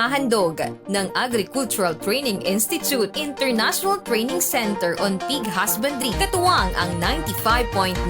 Inihahandog ng Agricultural Training Institute International Training Center on Pig Husbandry. Katuwang ang 95.9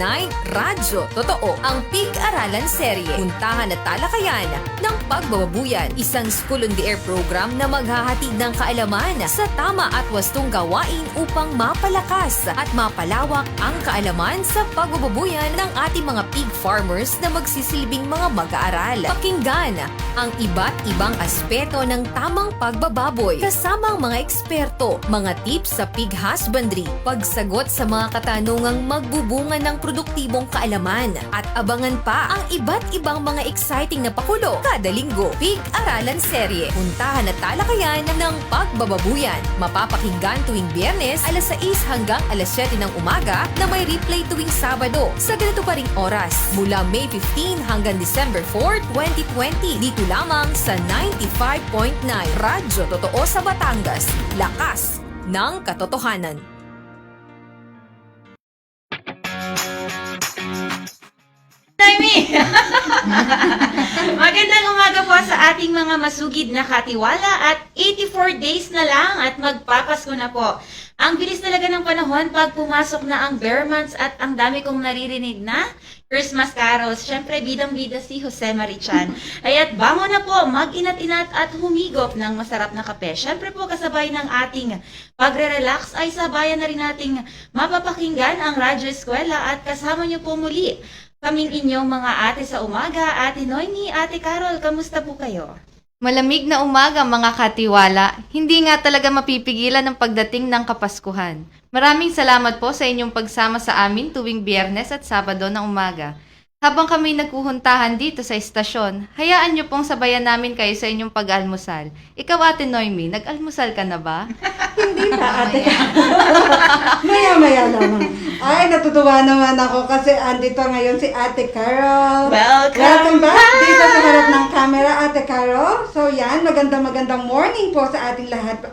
Radyo Totoo, ang Pig-Aralan Serye, puntahan at talakayan ng pagbababuyan. Isang School on the Air program na maghahatid ng kaalaman sa tama at wastong gawain upang mapalakas at mapalawak ang kaalaman sa pagbababuyan ng ating mga pig farmers na magsisilbing mga mag-aaral. Pakinggan ang iba't ibang aspeto ng tamang pagbababoy kasama ang mga eksperto, mga tips sa pig husbandry, pagsagot sa mga katanungang magbubunga ng produktibong kaalaman at abangan pa ang iba't ibang mga exciting na pakulo kada linggo. Pig-Aralan Serye, puntahan at talakayan ng pagbababuyan. Mapapakinggan tuwing Biyernes alas 6 hanggang alas 7 ng umaga na may replay tuwing Sabado sa ganito pa ring oras mula May 15 hanggang December 4, 2020 dito lamang sa 95.9 Radyo Totoo sa Batangas. Lakas ng katotohanan. Magandang umaga po sa ating mga masugid na katiwala at 84 days na lang at magpapasko na po. Ang bilis talaga ng panahon pag pumasok na ang bare months at ang dami kong naririnig na Christmas carols. Siyempre, bidang-bida si Jose Marichan. Aya't bangon na po, mag-inat-inat at humigop ng masarap na kape. Siyempre po, kasabay ng ating pagre-relax ay sabayan na rin nating mapapakinggan ang Radyo Eskwela at kasama niyo po muli kaming inyong mga ate sa umaga. Ate Noemi, Ate Carol, kamusta po kayo? Malamig na umaga mga katiwala, hindi nga talaga mapipigilan ang pagdating ng Kapaskuhan. Maraming salamat po sa inyong pagsama sa amin tuwing Biyernes at Sabado ng umaga. Habang kami nagkuhuntahan dito sa estasyon, hayaan niyo pong sabayan namin kayo sa inyong pag-almusal. Ikaw, Ate Noemi, nag-almusal ka na ba? Hindi pa, ate. Maya-maya naman. Ay, natutuwa naman ako kasi andito ngayon si Ate Carol. Welcome back dito sa harap ng camera, Ate Carol. So yan, magandang morning po sa ating lahat.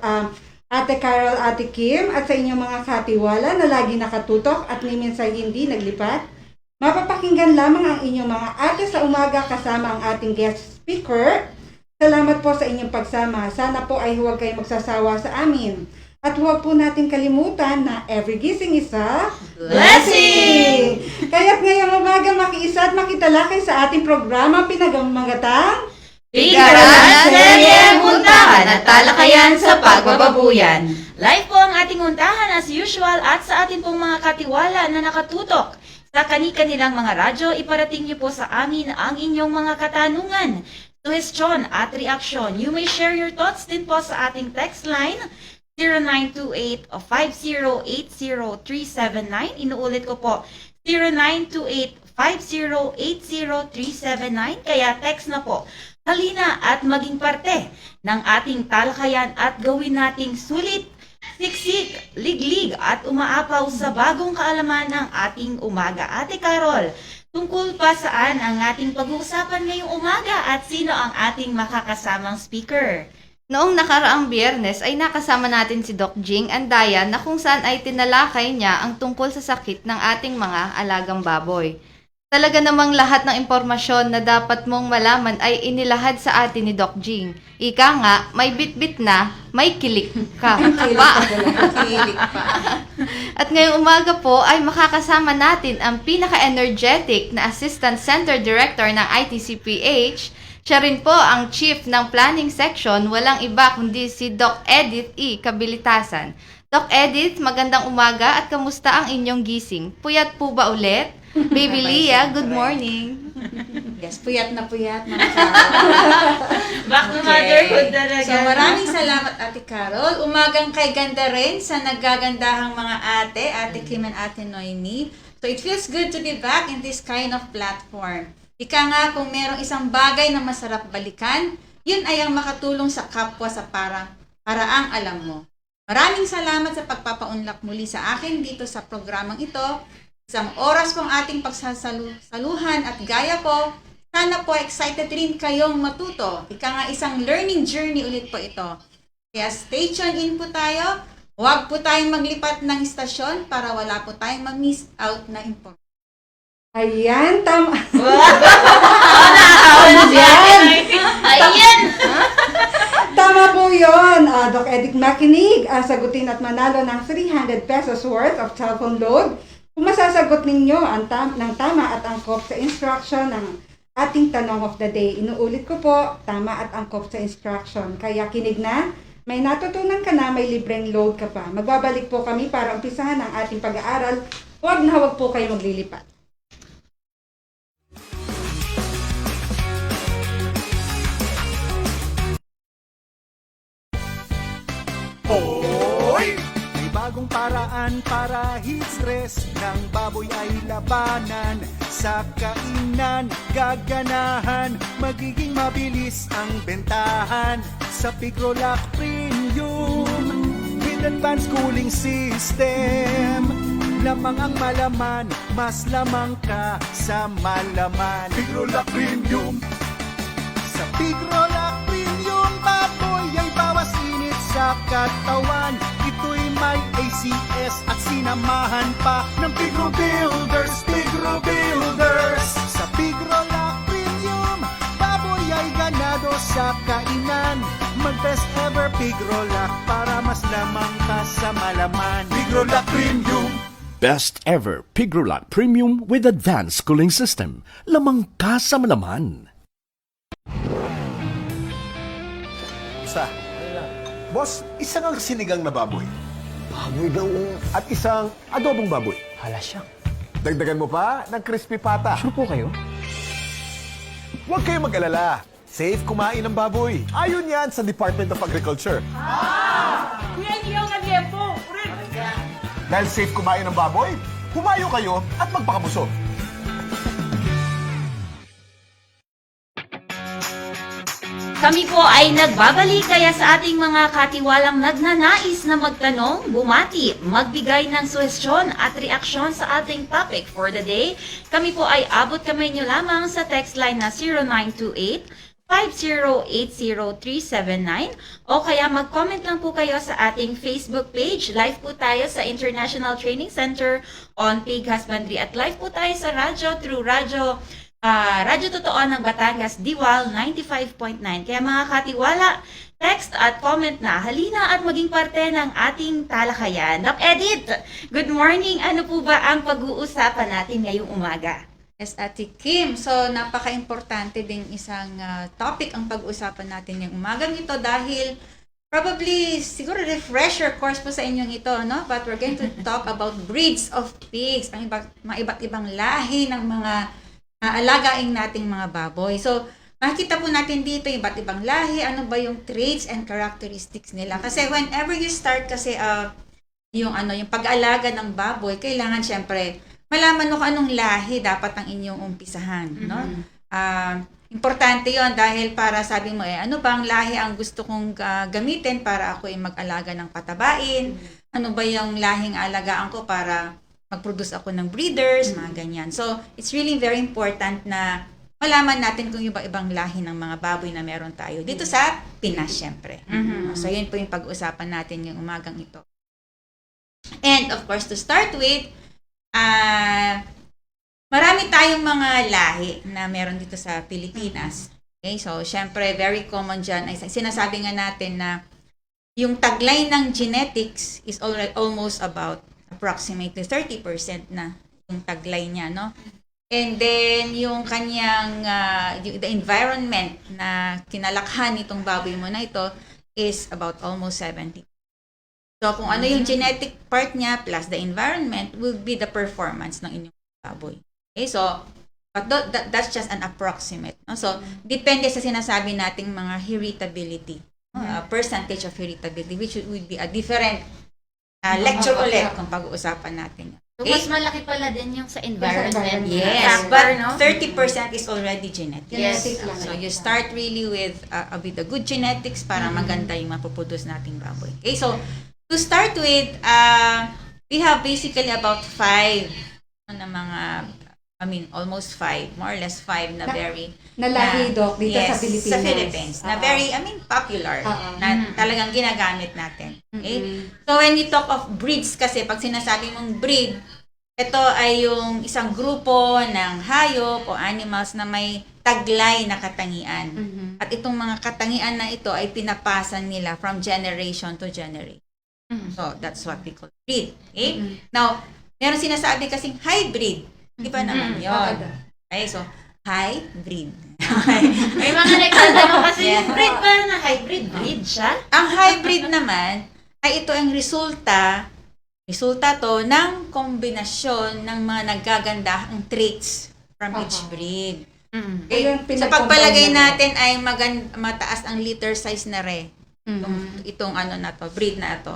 Ate Carol, Ate Kim, at sa inyong mga katiwala na lagi nakatutok at ni minsan hindi naglipat. Mapapakinggan lamang ang inyong mga ate sa umaga kasama ang ating guest speaker. Salamat po sa inyong pagsama. Sana po ay huwag kayong magsasawa sa amin. At huwag po natin kalimutan na every gising is a Blessing! Kaya't ngayong umaga makiisa at makitalakay sa ating programa pinagamagatang Pig-Aralan Serye, puntahan at talakayan sa pagbababuyan. Live po ang ating untahan as usual at sa ating pong mga katiwala na nakatutok sa kani-kanilang mga radyo, iparating niyo po sa amin ang inyong mga katanungan, suhestyon at reaksyon. You may share your thoughts din po sa ating text line 0928-5080-379. Inuulit ko po, 0928-5080-379. Kaya text na po. Halina at maging parte ng ating talakayan at gawin nating sulit, siksik, liglig at umaapaw sa bagong kaalaman ng ating umaga. Ate Carol, tungkol pa saan ang ating pag-uusapan ngayong umaga at sino ang ating makakasamang speaker? Noong nakaraang Biyernes ay nakasama natin si Doc Jing Andaya na kung saan ay tinalakay niya ang tungkol sa sakit ng ating mga alagang baboy. Talaga namang lahat ng impormasyon na dapat mong malaman ay inilahad sa atin ni Doc Jing. Ika nga, may bit-bit na, may kilik ka pa. At ngayong umaga po ay makakasama natin ang pinaka-energetic na Assistant Center Director ng ITCPH. Siya rin po ang Chief ng Planning Section, walang iba kundi si Doc Edith E. Kabilitasan. Doc Edith, magandang umaga at kamusta ang inyong gising? Puyat po ba ulit? Baby Leah, good morning. Yes, puyat na puyat. Back to motherhood talaga. So maraming salamat Ate Carol. Umagang kay ganda rin sa naggagandahang mga Ate Kim and Ate Noemi. So it feels good to be back in this kind of platform. Ika nga, kung merong isang bagay na masarap balikan, yun ay ang makatulong sa kapwa sa paraang alam mo. Maraming salamat sa pagpapaunlak muli sa akin dito sa programang ito. Isang oras pong ating pagsasaluhan at gaya ko, sana po excited rin kayong matuto. Ika nga, isang learning journey ulit po ito. Kaya stay tuned in po tayo. Huwag po tayong maglipat ng istasyon para wala po tayong mag-miss out na information. Ayan, tama. Nakakawa na si Ate Noemi. Ayan! Tama po yun. Doc Edic makinig, sagutin at manalo ng 300 pesos worth of cellphone load. Kung masasagot ninyo ng tama at angkop sa instruction ng ating tanong of the day. Inuulit ko po, tama at angkop sa instruction. Kaya kinig na, may natutunan ka na, may libreng load ka pa. Magbabalik po kami para umpisahan ang ating pag-aaral. Huwag po kayo maglilipat. Hoy! May bagong paraan para hit-stress ng baboy ay labanan. Sa kainan, gaganahan, magiging mabilis ang bentahan. Sa Pigrolac Premium, with advanced cooling system. Lamang ang malaman, mas lamang ka sa malaman. Pigrolac Premium. Sa Pigrolac Premium, baboy ay bawas init sa katawan. Ito'y may ACS at sinamahan pa ng Pigro Builders. Pigro Builders. Sa Pigrolac Premium, baboy ay ganado sa kainan. Mag-best ever Pigrolac para mas lamang ka sa malaman. Pigrolac Premium. Best ever Pigrolac Premium with advanced cooling system. Lamang ka sa malaman. Boss, isang ang sinigang na baboy. Baboy daw. At isang adobong baboy. Hala siya. Dagdagan mo pa ng crispy pata. Sure po kayo? Huwag kayong mag-alala. Safe kumain ng baboy. Ayon yan sa Department of Agriculture. Dahil safe kumain ng baboy, humayo kayo at magpakabusog. Kami po ay nagbabalik kaya sa ating mga katiwalang nagnanais na magtanong, bumati, magbigay ng suhestyon at reaksyon sa ating topic for the day. Kami po ay abot kamay nyo lamang sa text line na 0928-5080-379 o kaya mag-comment lang po kayo sa ating Facebook page. Live po tayo sa International Training Center on Pig Husbandry at live po tayo sa radyo through Radyo Totoo ng Batangas, Diwal 95.9. Kaya mga katiwala, text at comment na. Halina at maging parte ng ating talakayan. Doc Edith, good morning. Ano po ba ang pag-uusapan natin ngayong umaga? Yes, Ate Kim. So, napaka-importante ding isang topic ang pag-usapan natin ngayong umagang ito dahil probably, siguro refresher course po sa inyong ito, no? But we're going to talk about breeds of pigs, ang mga iba't ibang lahi ng mga alagaing nating mga baboy. So, makikita po natin dito yung iba't ibang lahi, ano ba yung traits and characteristics nila. Kasi whenever you start kasi yung pag-aalaga ng baboy, kailangan syempre malaman mo kung anong lahi dapat ang inyong umpisahan, no? Importante 'yon dahil para sabi mo ano bang lahi ang gusto kong gamitin para ako ay mag-alaga ng patabain? Ano ba yung lahing alagaan ko para mag-produce ako ng breeders, mga ganyan. So, it's really very important na malaman natin kung iba-ibang lahi ng mga baboy na meron tayo. Dito sa Pinas, syempre. So, yun po yung pag-usapan natin yung umagang ito. And, of course, to start with, marami tayong mga lahi na meron dito sa Pilipinas. Okay? So, syempre, very common dyan. Ay, sinasabi nga natin na yung taglay ng genetics is almost about approximately 30% na yung taglay niya, no? And then, yung kanyang, the environment na kinalakhan nitong baboy mo na ito is about almost 70%. So, kung ano yung genetic part niya plus the environment will be the performance ng inyong baboy. Okay, so, but that's just an approximate. No? So, depende sa sinasabi nating mga heritability, percentage of heritability, which would be a different lecture ulit kung pag-uusapan natin. So, mas malaki pala din yung sa environment. Yes, but 30% is already genetic. Yes. So, you start really with the good genetics para maganda yung mapuproduce nating baboy. Okay, so, to start with, we have basically about 5 na mga, almost 5, more or less 5 na very Nalahi, Doc, dito yes, sa Pilipinas. Sa Philippines. Na very, popular. Na talagang ginagamit natin. Okay? So, when we talk of breeds kasi, pag sinasabi mong breed, ito ay yung isang grupo ng hayop o animals na may taglay na katangian. At itong mga katangian na ito ay pinapasan nila from generation to generation. So, that's what we call breed. Okay? Now, meron sinasabi kasing hybrid. Di ba naman yun? Okay, so, hybrid. May mga nagtatanong kasi Yeah. yung breed ba na hybrid breed siya? Ang hybrid naman ay ito ang resulta to ng kombinasyon ng mga nagagandahang traits from each breed. Okay? Ayun, Sa pinag-combine pagpalagay na natin ay mataas ang litter size na itong ano na to, breed na to.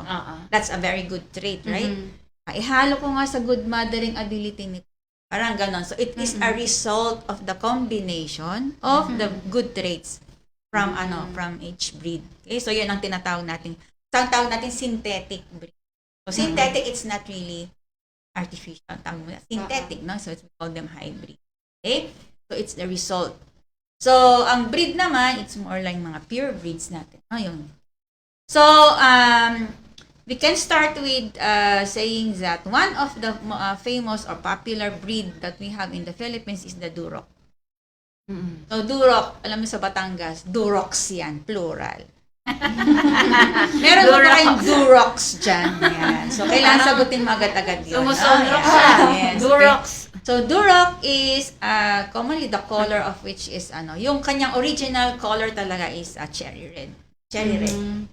That's a very good trait, right? Ihalo ko nga sa good mothering ability nito. Parang ganon. So, it is a result of the combination of the good traits from each breed. Okay? So, yun ang tinatawag natin. Ang tawag natin synthetic breed. So, synthetic, it's not really artificial. Tawag mo na, synthetic, no? So, we call them hybrid. Okay? So, it's the result. So, ang breed naman, it's more like mga pure breeds natin. No? Yun. So, we can start with saying that one of the famous or popular breed that we have in the Philippines is the Duroc. So, Duroc, alam mo sa Batangas, Durocs yan, plural. Meron ba kayong Durocs dyan? Yan. So, kailangan sagutin mo agad-agad yun. Sumusundrok Yan. siya. Yes. Durocs. So, Duroc is commonly the color of which is yung kanyang original color talaga is cherry red. Cherry red.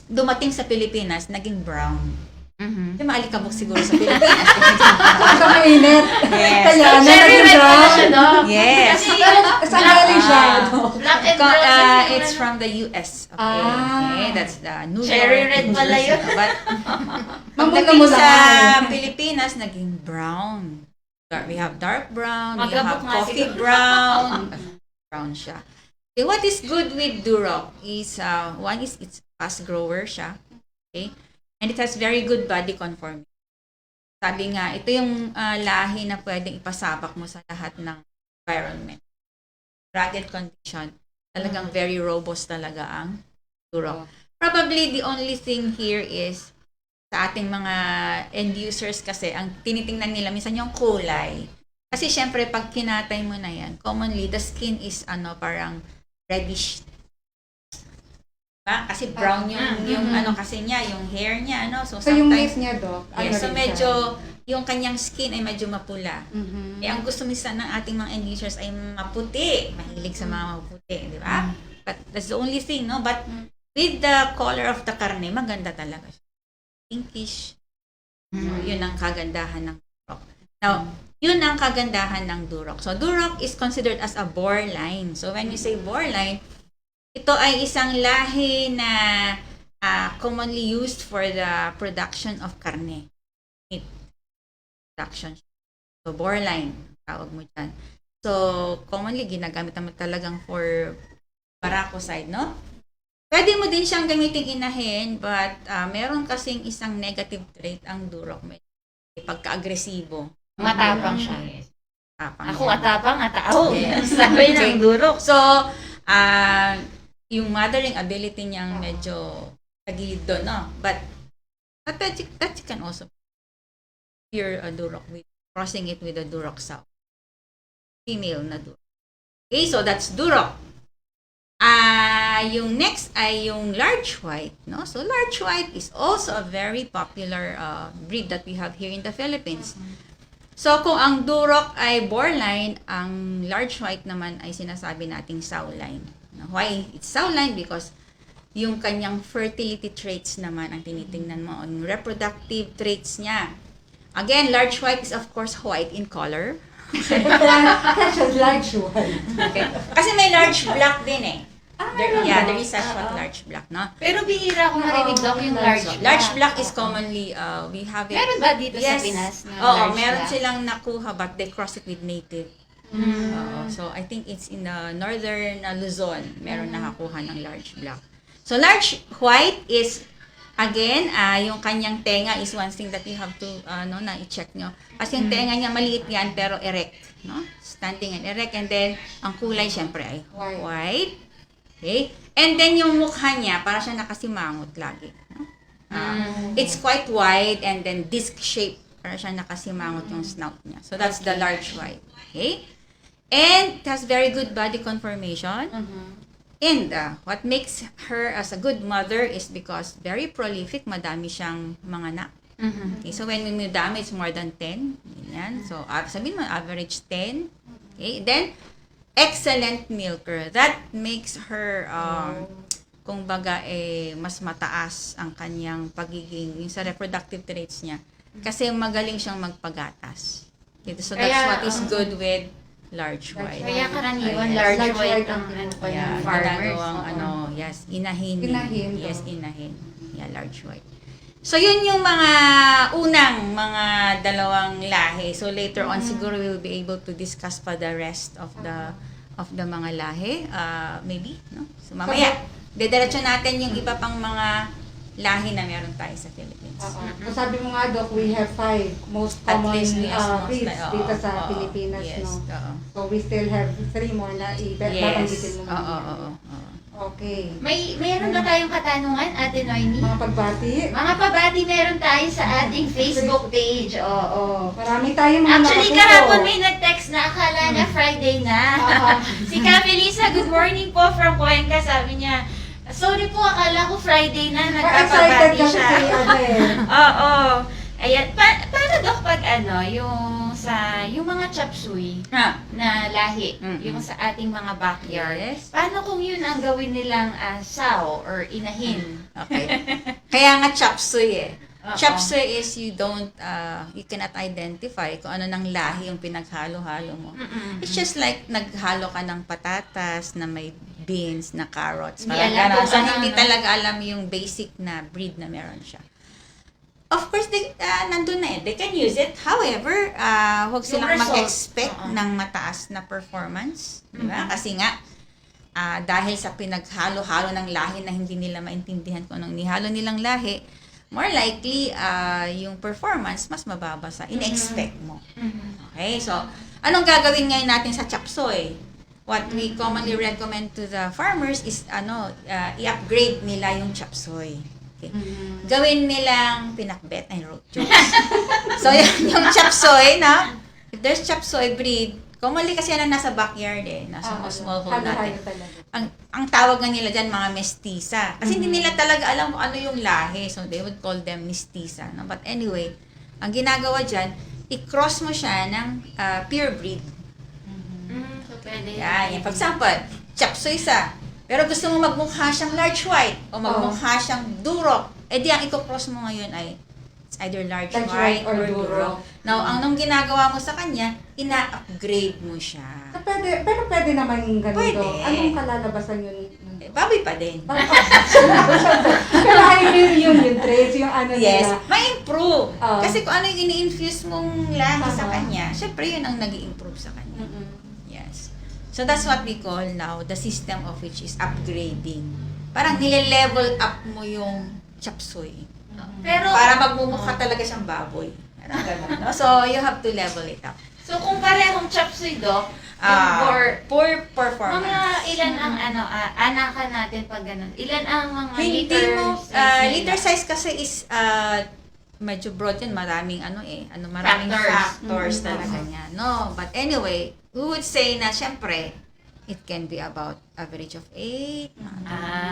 Dumating sa Pilipinas, naging brown. Di maalikabok siguro sa Pilipinas. Sa mainit. Yes. Kaya na Cherry naging red pala brown. siya, Doc. Yes. Kasi Saan galing siya? black and brown. It's from the US. Okay. Okay. That's the New York. Cherry red pala yun. But pagdating Mamula-mula sa nga. Pilipinas, naging brown. We have dark brown, we Magabok have nga coffee siguro. brown. Brown siya. Okay, what is good with Duroc is, one is it's fast grower siya. Okay? And it has very good body conformity. Sabi nga, ito yung lahi na pwedeng ipasabak mo sa lahat ng environment. Rugged condition. Talagang very robust talaga ang Duroc. Probably the only thing here is sa ating mga end users kasi, ang tinitingnan nila minsan yung kulay. Kasi syempre, pag kinatay mo na yan, commonly, the skin is parang reddish. Diba? Kasi brown yung kasi niya, yung hair niya, So, So, yung sometimes, mate niya, Doc, yes, so rin medyo, siya? yung kanyang skin ay medyo mapula. Eh, ang gusto minsan ng ating mga end users ay maputi. Mahilig sa mga maputi, di ba? But that's the only thing, no? But with the color of the karne, maganda talaga siya. Pinkish. So, yun ang kagandahan ng Duroc. Now, yun ang kagandahan ng Duroc. So, Duroc is considered as a boar line. So, when you say boar line, ito ay isang lahi na commonly used for the production of karne. Meat production. So, boar line, tawag mo dyan. So, commonly ginagamit naman talagang for Barako side, no? Pwede mo din siyang gamitin inahin, but meron kasing isang negative trait ang Duroc. May pagka-agresibo. Matapang siya. Tapang Ako, siya. atapang, atao. Yes. Sabi ng Duroc. So, yung mothering ability niyang medyo tagilid doon, no? But that you can also hear a Duroc with crossing it with a Duroc sow. Female na Duroc. Okay, so that's Duroc. Yung next ay yung large white, no? So large white is also a very popular breed that we have here in the Philippines. So kung ang Duroc ay boar line, ang large white naman ay sinasabi nating sow line. Why it's sow line? Because yung kanyang fertility traits naman ang tinitingnan mo, yung reproductive traits niya. Again, large white is of course white in color. Kaya siya large white. Okay. Kasi may large black din eh. There is such a large black, no? Pero bihira ko marinig, Doc, yung large black. Large black is commonly, we have it. Meron ba dito sa Yes. Pinas na Oo, large meron black? silang nakuha but they cross it with native. Oo, so I think it's in the northern Luzon, meron nakakuha ng large black. So large white is, again, yung kanyang tenga is one thing that you have to, na i-check nyo. Kasi yung tenga niya maliit yan pero erect, no? Standing and erect. And then, ang kulay syempre ay white. Okay? And then yung mukha niya, para siya nakasimangot lagi. No? It's quite wide and then disc shape Para siyang nakasimangot yung snout niya. So, that's the large white. Okay? And it has very good body conformation. And what makes her as a good mother is because very prolific, madami siyang mga anak. Okay, so when you dami, it's more than 10. Yan. So, sabihin mo, average 10. Okay, then, excellent milker. That makes her, kung baga, mas mataas ang kanyang pagiging, yung sa reproductive traits niya. Kasi magaling siyang magpagatas. Okay, so, that's what is good with large white. Kaya karaniwan large white ang Yeah, farmers. ginagawang yes, inahin. Inahin, Yes, oo. inahin. Yeah, large white. So, yun yung mga unang mga dalawang lahi. So, later on, siguro we will be able to discuss pa the rest of the mga lahi. Maybe, no? So, mamaya, didiretso natin yung iba pang mga lahi na meron tayo sa Philippines. So, sabi mo nga, Doc, we have 5 most At common least, yes, most breeds like, dito sa oo, Pilipinas, yes, no? oo. So, we still have 3 more na babanggitin mo. Oo. Okay. Mayroon ba tayong katanungan, Ate Noemi? Mga pagbati. Mga pabati meron tayo sa ating Facebook page. Oo. Marami tayong mga Actually, nakatuto. kahapon may nag-text na akala na Friday na. Si Ka Felisa, good morning po from Cuenca. Sabi niya, sorry po, akala ko Friday na. Excited Nagpapabati kasi siya. si Ate. Oo. Ayan. Paano Dok pag yung mga chop suey na lahi, yung sa ating mga backyard, Yes. paano kung yun ang gawin nilang sow or inahin? Okay. Kaya nga chop suey Oo. Chop suey is you cannot identify kung ano ng lahi yung pinaghalo-halo mo. It's just like naghalo ka ng patatas na may beans, na carrots. Hindi Parang alam ganon. kung So, ano, hindi no? talaga alam yung basic na breed na meron siya. Of course, nandun na They can use it. However, huwag silang result. mag-expect ng mataas na performance. Diba? Kasi nga, dahil sa pinaghalo-halo ng lahi na hindi nila maintindihan kung anong nihalo nilang lahi, more likely, yung performance mas mababa sa in-expect mo. Okay? So, anong gagawin ngayon natin sa chop suey? What we commonly recommend to the farmers is, i-upgrade nila yung chop suey. Okay. Gawin nilang pinakbet ay jokes. So, yung chop suey, no? If there's chop suey breed, commonly kasi yan nasa backyard nasa smallhold natin. Ang tawag nga nila dyan, mga mestiza. Kasi hindi nila talaga alam kung ano yung lahi. So, they would call them mestiza. No? But anyway, ang ginagawa dyan, i-cross mo siya ng pure breed. So, pwede. Yan. For example, chop suey sa. Pero gusto mo magmukha siyang large white o magmukha siyang durok, di ang i-cross mo ngayon ay it's either large white or durok. Now, nung ginagawa mo sa kanya, ina-upgrade mo siya. Pero pwede naman yung ganito. Pwede. Anong kalalabasan yun? Baboy pa din. Pero ayaw yung traits, yung ano Yes, nila. ma-improve. Oo. Kasi kung ano yung ini-infuse mong lahi sa Aha. kanya, syempre yun ang nag-i-improve sa kanya. Yes. So that's what we call now the system of which is upgrading. Parang nile-level up mo yung chop suey. Pero, Para magmumukha talaga siyang baboy. Parang ganun, no? So you have to level it up. so kung parehong chop suey, Dok, Poor performance. mga ilan ang anakan natin pag ganun? Ilan ang mga Hindi liter mo, size nila? liter size kasi is medyo broad yun, maraming maraming factors talaga niya. No, but anyway, we would say na syempre, it can be about average of 8.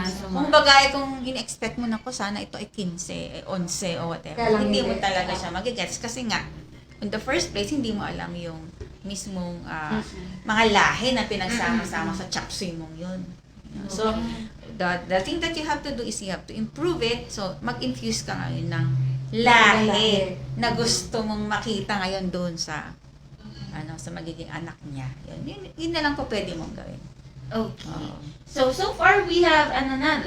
So Kung bagay, kung in-expect mo na ko, sana ito ay 15, 11 o whatever. Kaya lang Hindi mo hindi. talaga siya magigets. Kasi nga, in the first place, hindi mo alam yung mismong mga lahi na pinagsama-sama sa chop suey mong yun. So, the thing that you have to do is you have to improve it. So, mag-infuse ka ngayon ng lahi na gusto mong makita ngayon doon sa sa magiging anak niya. Yun na lang po pwede mong gawin. Okay. So far we have,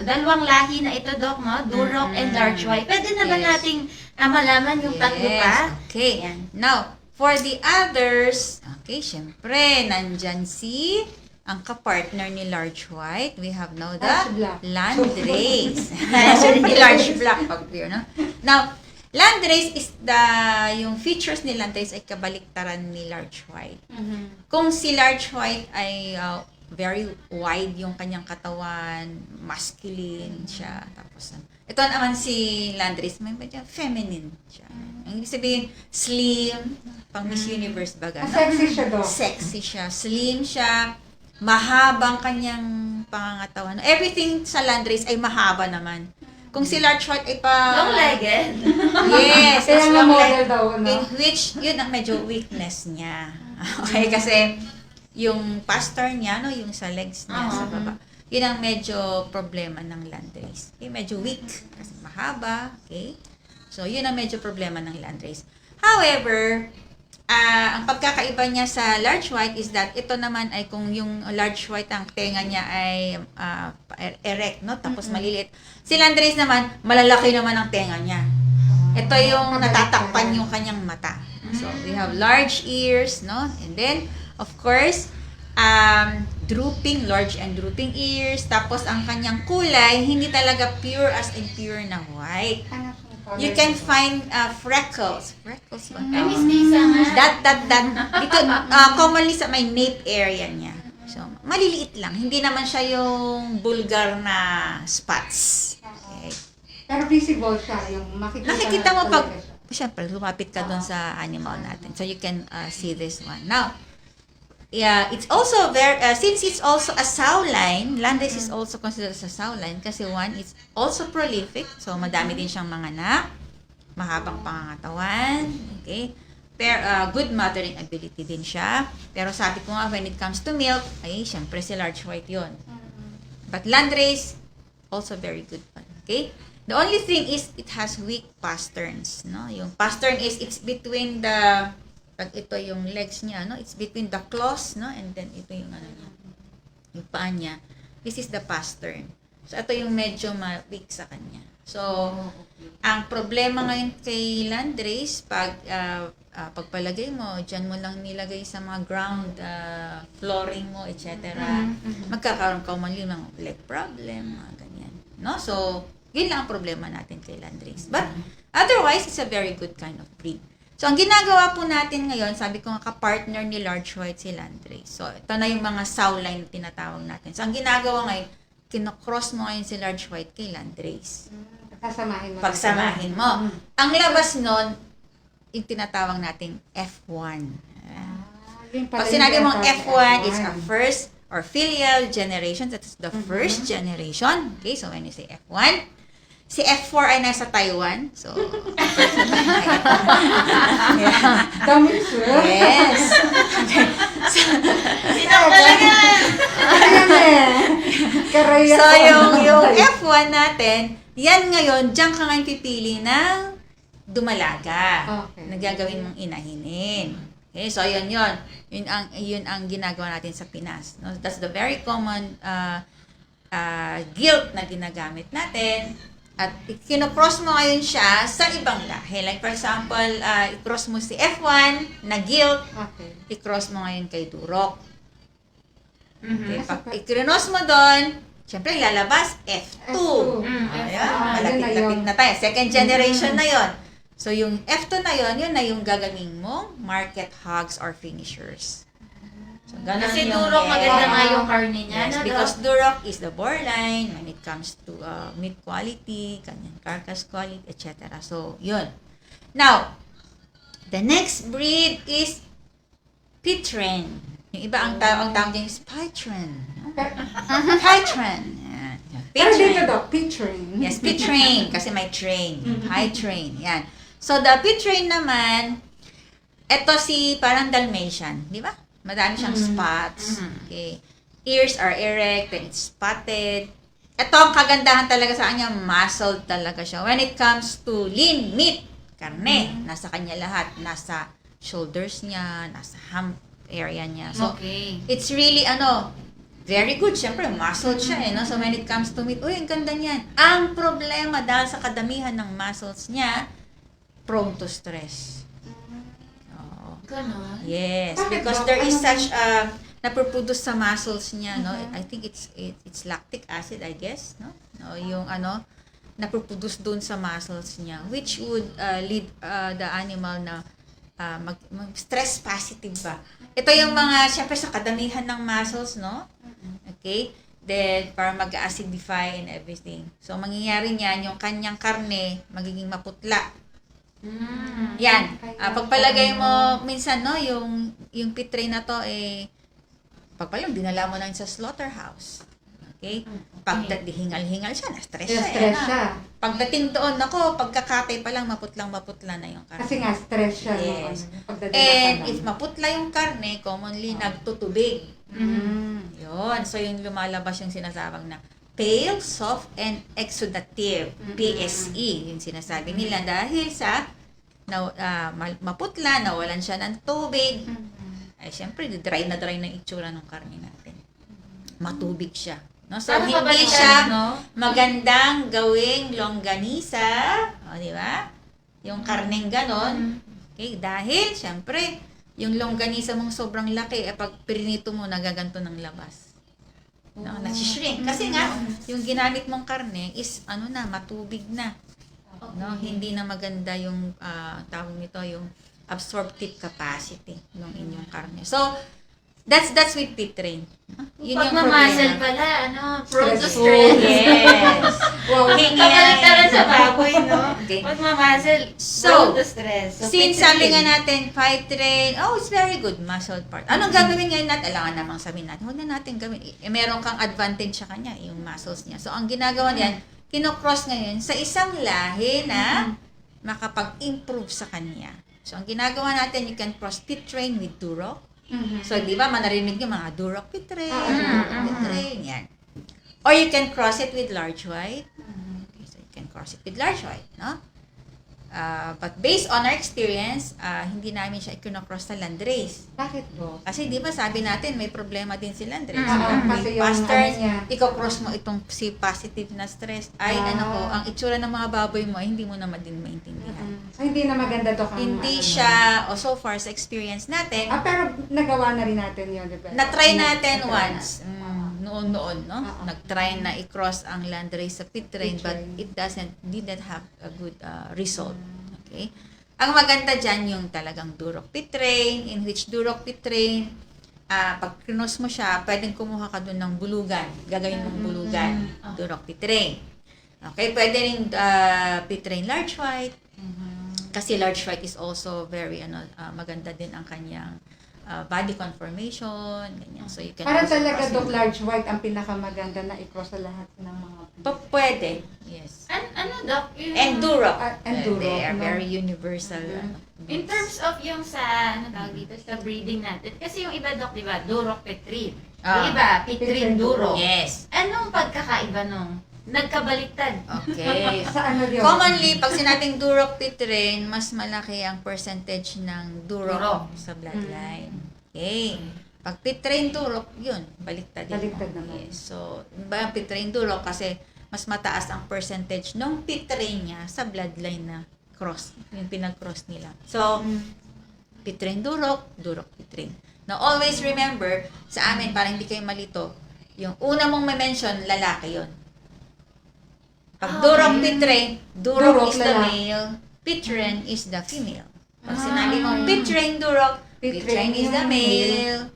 dalawang lahi na ito, Doc, no? Durok and large white. Pwede na ba Yes. nating malaman yung tatlo pa? Okay. Yan. Now, for the others, okay, syempre, nandyan ang kapartner ni large white. We have now the Large black. landrace. Large black pag pure, no? Now, landrace is yung features ni landrace ay kabaliktaran ni large white. Kung si large white ay very wide yung kanyang katawan, masculine siya, tapos ito naman si landrace, may medyo feminine siya. Ang ibig sabihin, slim, pang Miss Universe baga. No? Sexy siya, Doc. Sexy siya, slim siya, mahabang kanyang pangangatawan. Everything sa landrace ay mahaba naman. Kung si large white ay pa... Long-legged. Yes, Kaya it's nga long model leg. daw, no? In which, yun ang medyo weakness niya. Okay, kasi yung pastor niya, no, yung sa legs niya, sa baba, yun ang medyo problema ng landrace. Okay, medyo weak, kasi mahaba, okay? So, yun ang medyo problema ng landrace. However, ang pagkakaiba niya sa large white is that ito naman ay kung yung large white ang tenga niya ay erect, no? Tapos maliliit. Si landrace naman, malalaki naman ang tenga niya. Ito yung natatakpan yung kanyang mata. So, we have large ears, no? And then, of course, large and drooping ears. Tapos, ang kanyang kulay, hindi talaga pure as in pure na white. You can find freckles. Freckles ba? Ay, Miss Lisa nga. That. Ito, commonly sa may nape area niya. So, maliliit lang. Hindi naman siya yung vulgar na spots. Okay. Pero visible siya, yung Nakikita mo pag, talaga siya. siyempre, lumapit ka doon sa animal natin. So, you can see this one. Now, yeah, it's also since it's also a sow line, landrace is also considered as a sow line kasi one, it's also prolific. So, madami din siyang mga anak, mahabang pangangatawan, okay? Pero, good mothering ability din siya. Pero sabi ko nga, when it comes to milk, ay, syempre si large white yun. But landrace, also very good one, okay? The only thing is, it has weak pasterns, no? Yung pastern is, it's between the, pag ito yung legs niya, no? It's between the claws, no? And then, ito yung, yung paa niya. This is the pastern. So, ito yung medyo weak sa kanya. So, ang problema ngayon kay landrace, pagpalagay mo, dyan mo lang nilagay sa mga ground, flooring mo, etc. Magkakaroon ka man yung leg problem, mga ganyan. No? So, yun lang ang problema natin kay landrace. But, otherwise, it's a very good kind of breed. So, ang ginagawa po natin ngayon, sabi ko nga, ka-partner ni large white si landrace. So, ito na yung mga sow line na tinatawag natin. So, ang ginagawa ngayon, kinocross mo ngayon si large white kay landrace. Pagsamahin mo. Ang labas nun, yung tinatawag nating F1. Pag sinabi mong F1, it's a first or filial generation. That is the first generation. Okay, so when you say F1, si F4 ay nasa Taiwan. So, Dami siya. yes. Karaya. So, yung F1 natin, yan ngayon, diyan ka ngayon pipili ng dumalaga. Okay. Nagagawin mong inahinin. Okay, so yun. Yun ang ginagawa natin sa Pinas. No? That's the very common gilt na ginagamit natin. At kinocross mo ngayon siya sa ibang lahi. Like for example, i-cross mo si F1 na gilt, i-cross mo ngayon kay Duroc. Okay, pag i-cross mo doon, syempre lalabas F2. Ayan, malapit-lapit na tayo. Second generation na yon. So yung F2 na yon, yun na yung gagawin mo market hogs or finishers. So, Kasi Duroc, maganda nga yung karne niya. Yes, no, because Doc? Duroc is the borderline when it comes to meat quality, kanyang carcass quality, etc. So, yun. Now, the next breed is Pitren. Yung iba ang tawag dyan is Pitren. Pitren. Yan. Pero dito Pitren. daw, picturing. Yes, Pitren. Kasi may train. Pitren. Yan. So, the Pitren naman, ito si parang Dalmatian. Di ba? Madami siyang spots. Okay. Ears are erect, then it's spotted. Ito ang kagandahan talaga sa kanya, muscled talaga siya. When it comes to lean meat, karne, nasa kanya lahat. Nasa shoulders niya, nasa hump area niya. So, Okay. it's really, very good. Siyempre, muscled siya no? So, when it comes to meat, ang ganda niyan. Ang problema, dahil sa kadamihan ng muscles niya, prone to stress. Ganon. Yes, Bakit because daw? there is Ano? such napoproduce sa muscles niya, no? I think it's lactic acid, I guess, no? No, yung napoproduce doon sa muscles niya, which would lead the animal na stress positive ba. Ito yung mga, syempre sa kadamihan ng muscles, no? Okay? Then, para mag-acidify and everything. So, mangyayari niyan, yung kanyang karne, magiging maputla. Yan. Pagpalagay mo, minsan, no, yung pit tray na to, pagpalang, dinala mo na yun sa slaughterhouse. Okay? Hingal-hingal siya, na-stress siya. Stress siya. Pagdating doon, pagkakatay pa lang, maputlang-maputla na yung karne. Kasi nga, stress siya. Yes. Pagdadala And pa lang. if maputla yung karne, commonly nagtutubig. Yun. So, yung lumalabas yung sinasabang na pale, soft, and exudative. PSE, yung sinasabi nila. Dahil sa maputla, nawalan siya ng tubig. Ay, syempre, dry na itsura ng karne natin. Matubig siya. No? So, Paano hindi pabalikan, siya no? magandang gawing longganisa. O, di ba? Yung karneng ganon. Okay, dahil, syempre, yung longganisa mong sobrang laki, pag prinito mo, nagaganto ng labas. No, nagsishrink. Kasi nga, yung ginamit mong karne is, matubig na. No, hindi na maganda yung, tawag nito, yung absorptive capacity ng inyong karne. So, that's with pit tray. Yun yung Pagmamasal problema. pala, prone to Stressful. stress. Yes. Wow. Kabaliktaran sa baboy, no? Okay. Pagmamasal, So, prone to stress. So, Since pit sabi tray. nga natin, fight train, it's very good, muscle part. Anong gagawin ngayon natin? Alangan namang sabihin natin, huwag na natin gawin. Meron kang advantage sa kanya, yung muscles niya. So, ang ginagawa niyan, kinocross ngayon sa isang lahi na makapag-improve sa kanya. So, ang ginagawa natin, you can cross pit train with Duroc. So, di ba, manarinig yung mga Duroc pit train, pit train, yan. Or you can cross it with large white. Okay, so, you can cross it with large white, no? But based on our experience, hindi namin siya i-cross sa landrace. Bakit po? Kasi di ba sabi natin may problema din si landrace. Kasi yung Pastors, ano niya. i-cross mo itong si positive na stress. Ay, ang itsura ng mga baboy mo ay hindi mo naman din maintindihan. So, hindi na maganda to kang Hindi siya, so far sa experience natin, pero nagawa na rin natin yun, di ba? na-try natin once. Noon, no? Nag-try na i-cross ang landrace sa pit train, but it didn't have a good result. Okay? Ang maganda dyan yung talagang Duroc pit train, in which Duroc pit train, pag krinos mo siya, pwedeng kumuha ka dun ng bulugan. Gagawin mong bulugan. Duroc pit train. Okay? Pwede rin pit train large white. Kasi large white is also very, maganda din ang kanyang body conformation, ganyan. So, you can Para also talaga, cross Doc, it. large white ang pinakamaganda na i-cross sa lahat ng mga... Pwede, yes. Ano, Doc? Yung, And Duroc. And Duroc, They are no? very universal. in terms of yung sa, tawag dito, sa breeding natin. Kasi yung iba, Doc, di ba, Duroc Petrin. Yung iba, Petrin Duroc. Yes. Anong pagkakaiba nung nagkabaliktad? Okay. Sa ano yun? Commonly, pag sinabing Duroc pit train, mas malaki ang percentage ng Duroc. Duroc sa bloodline. Okay. Pag pit train Duroc, yun, baliktad yun. Baliktad naman. Yes. So, ba pit train Duroc kasi mas mataas ang percentage ng pit train niya sa bloodline na cross, yung pinag-cross nila. So, pit train Duroc, Duroc pit train. Now, always remember, sa amin, para hindi kayo malito, yung una mong ma-mention, lalaki yon. Pag Duroc pit train, Duroc Duroc, is the lalaki. male, pit train is the female. Pag sinabi mong pit train Duroc, pit train is the male,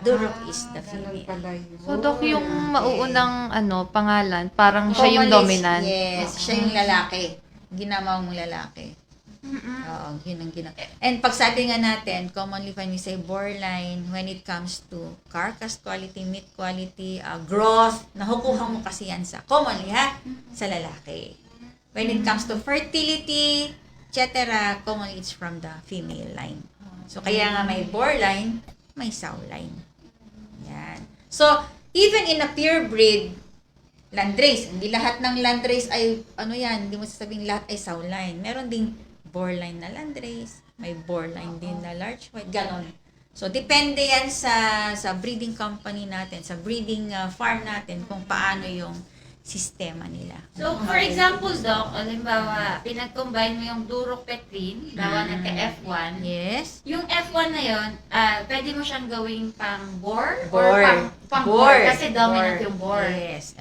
Duroc is the Ganun female. pala yun. So, Doc, yung mauunang pangalan, parang siya yung Commonly, dominant. Yes, siya yung lalaki. Ginawa mong lalaki. Oo, yun ang And pag sabi nga natin, commonly when we say borderline, when it comes to carcass quality, meat quality, growth, nakukuha mo kasi yan sa, commonly sa lalaki. When it comes to fertility, etc., commonly it's from the female line. So, kaya nga may borderline, may sow line. Yan. So, even in a pure breed, landrace, hindi lahat ng landrace ay, hindi mo sasabing lahat ay sow line. Meron ding borderline na landrace, may borderline din na large white, ganon. So, depende yan sa breeding company natin, sa breeding farm natin, kung paano yung sistema nila. So, for example, Doc, halimbawa, pinag-combine mo yung Duroc Petrin, gawa nagka-F1. Yes? Yung F1 na yun, pwede mo siyang gawing pang boar? Boar. Or pang boar? Kasi dominant yung boar. Yes.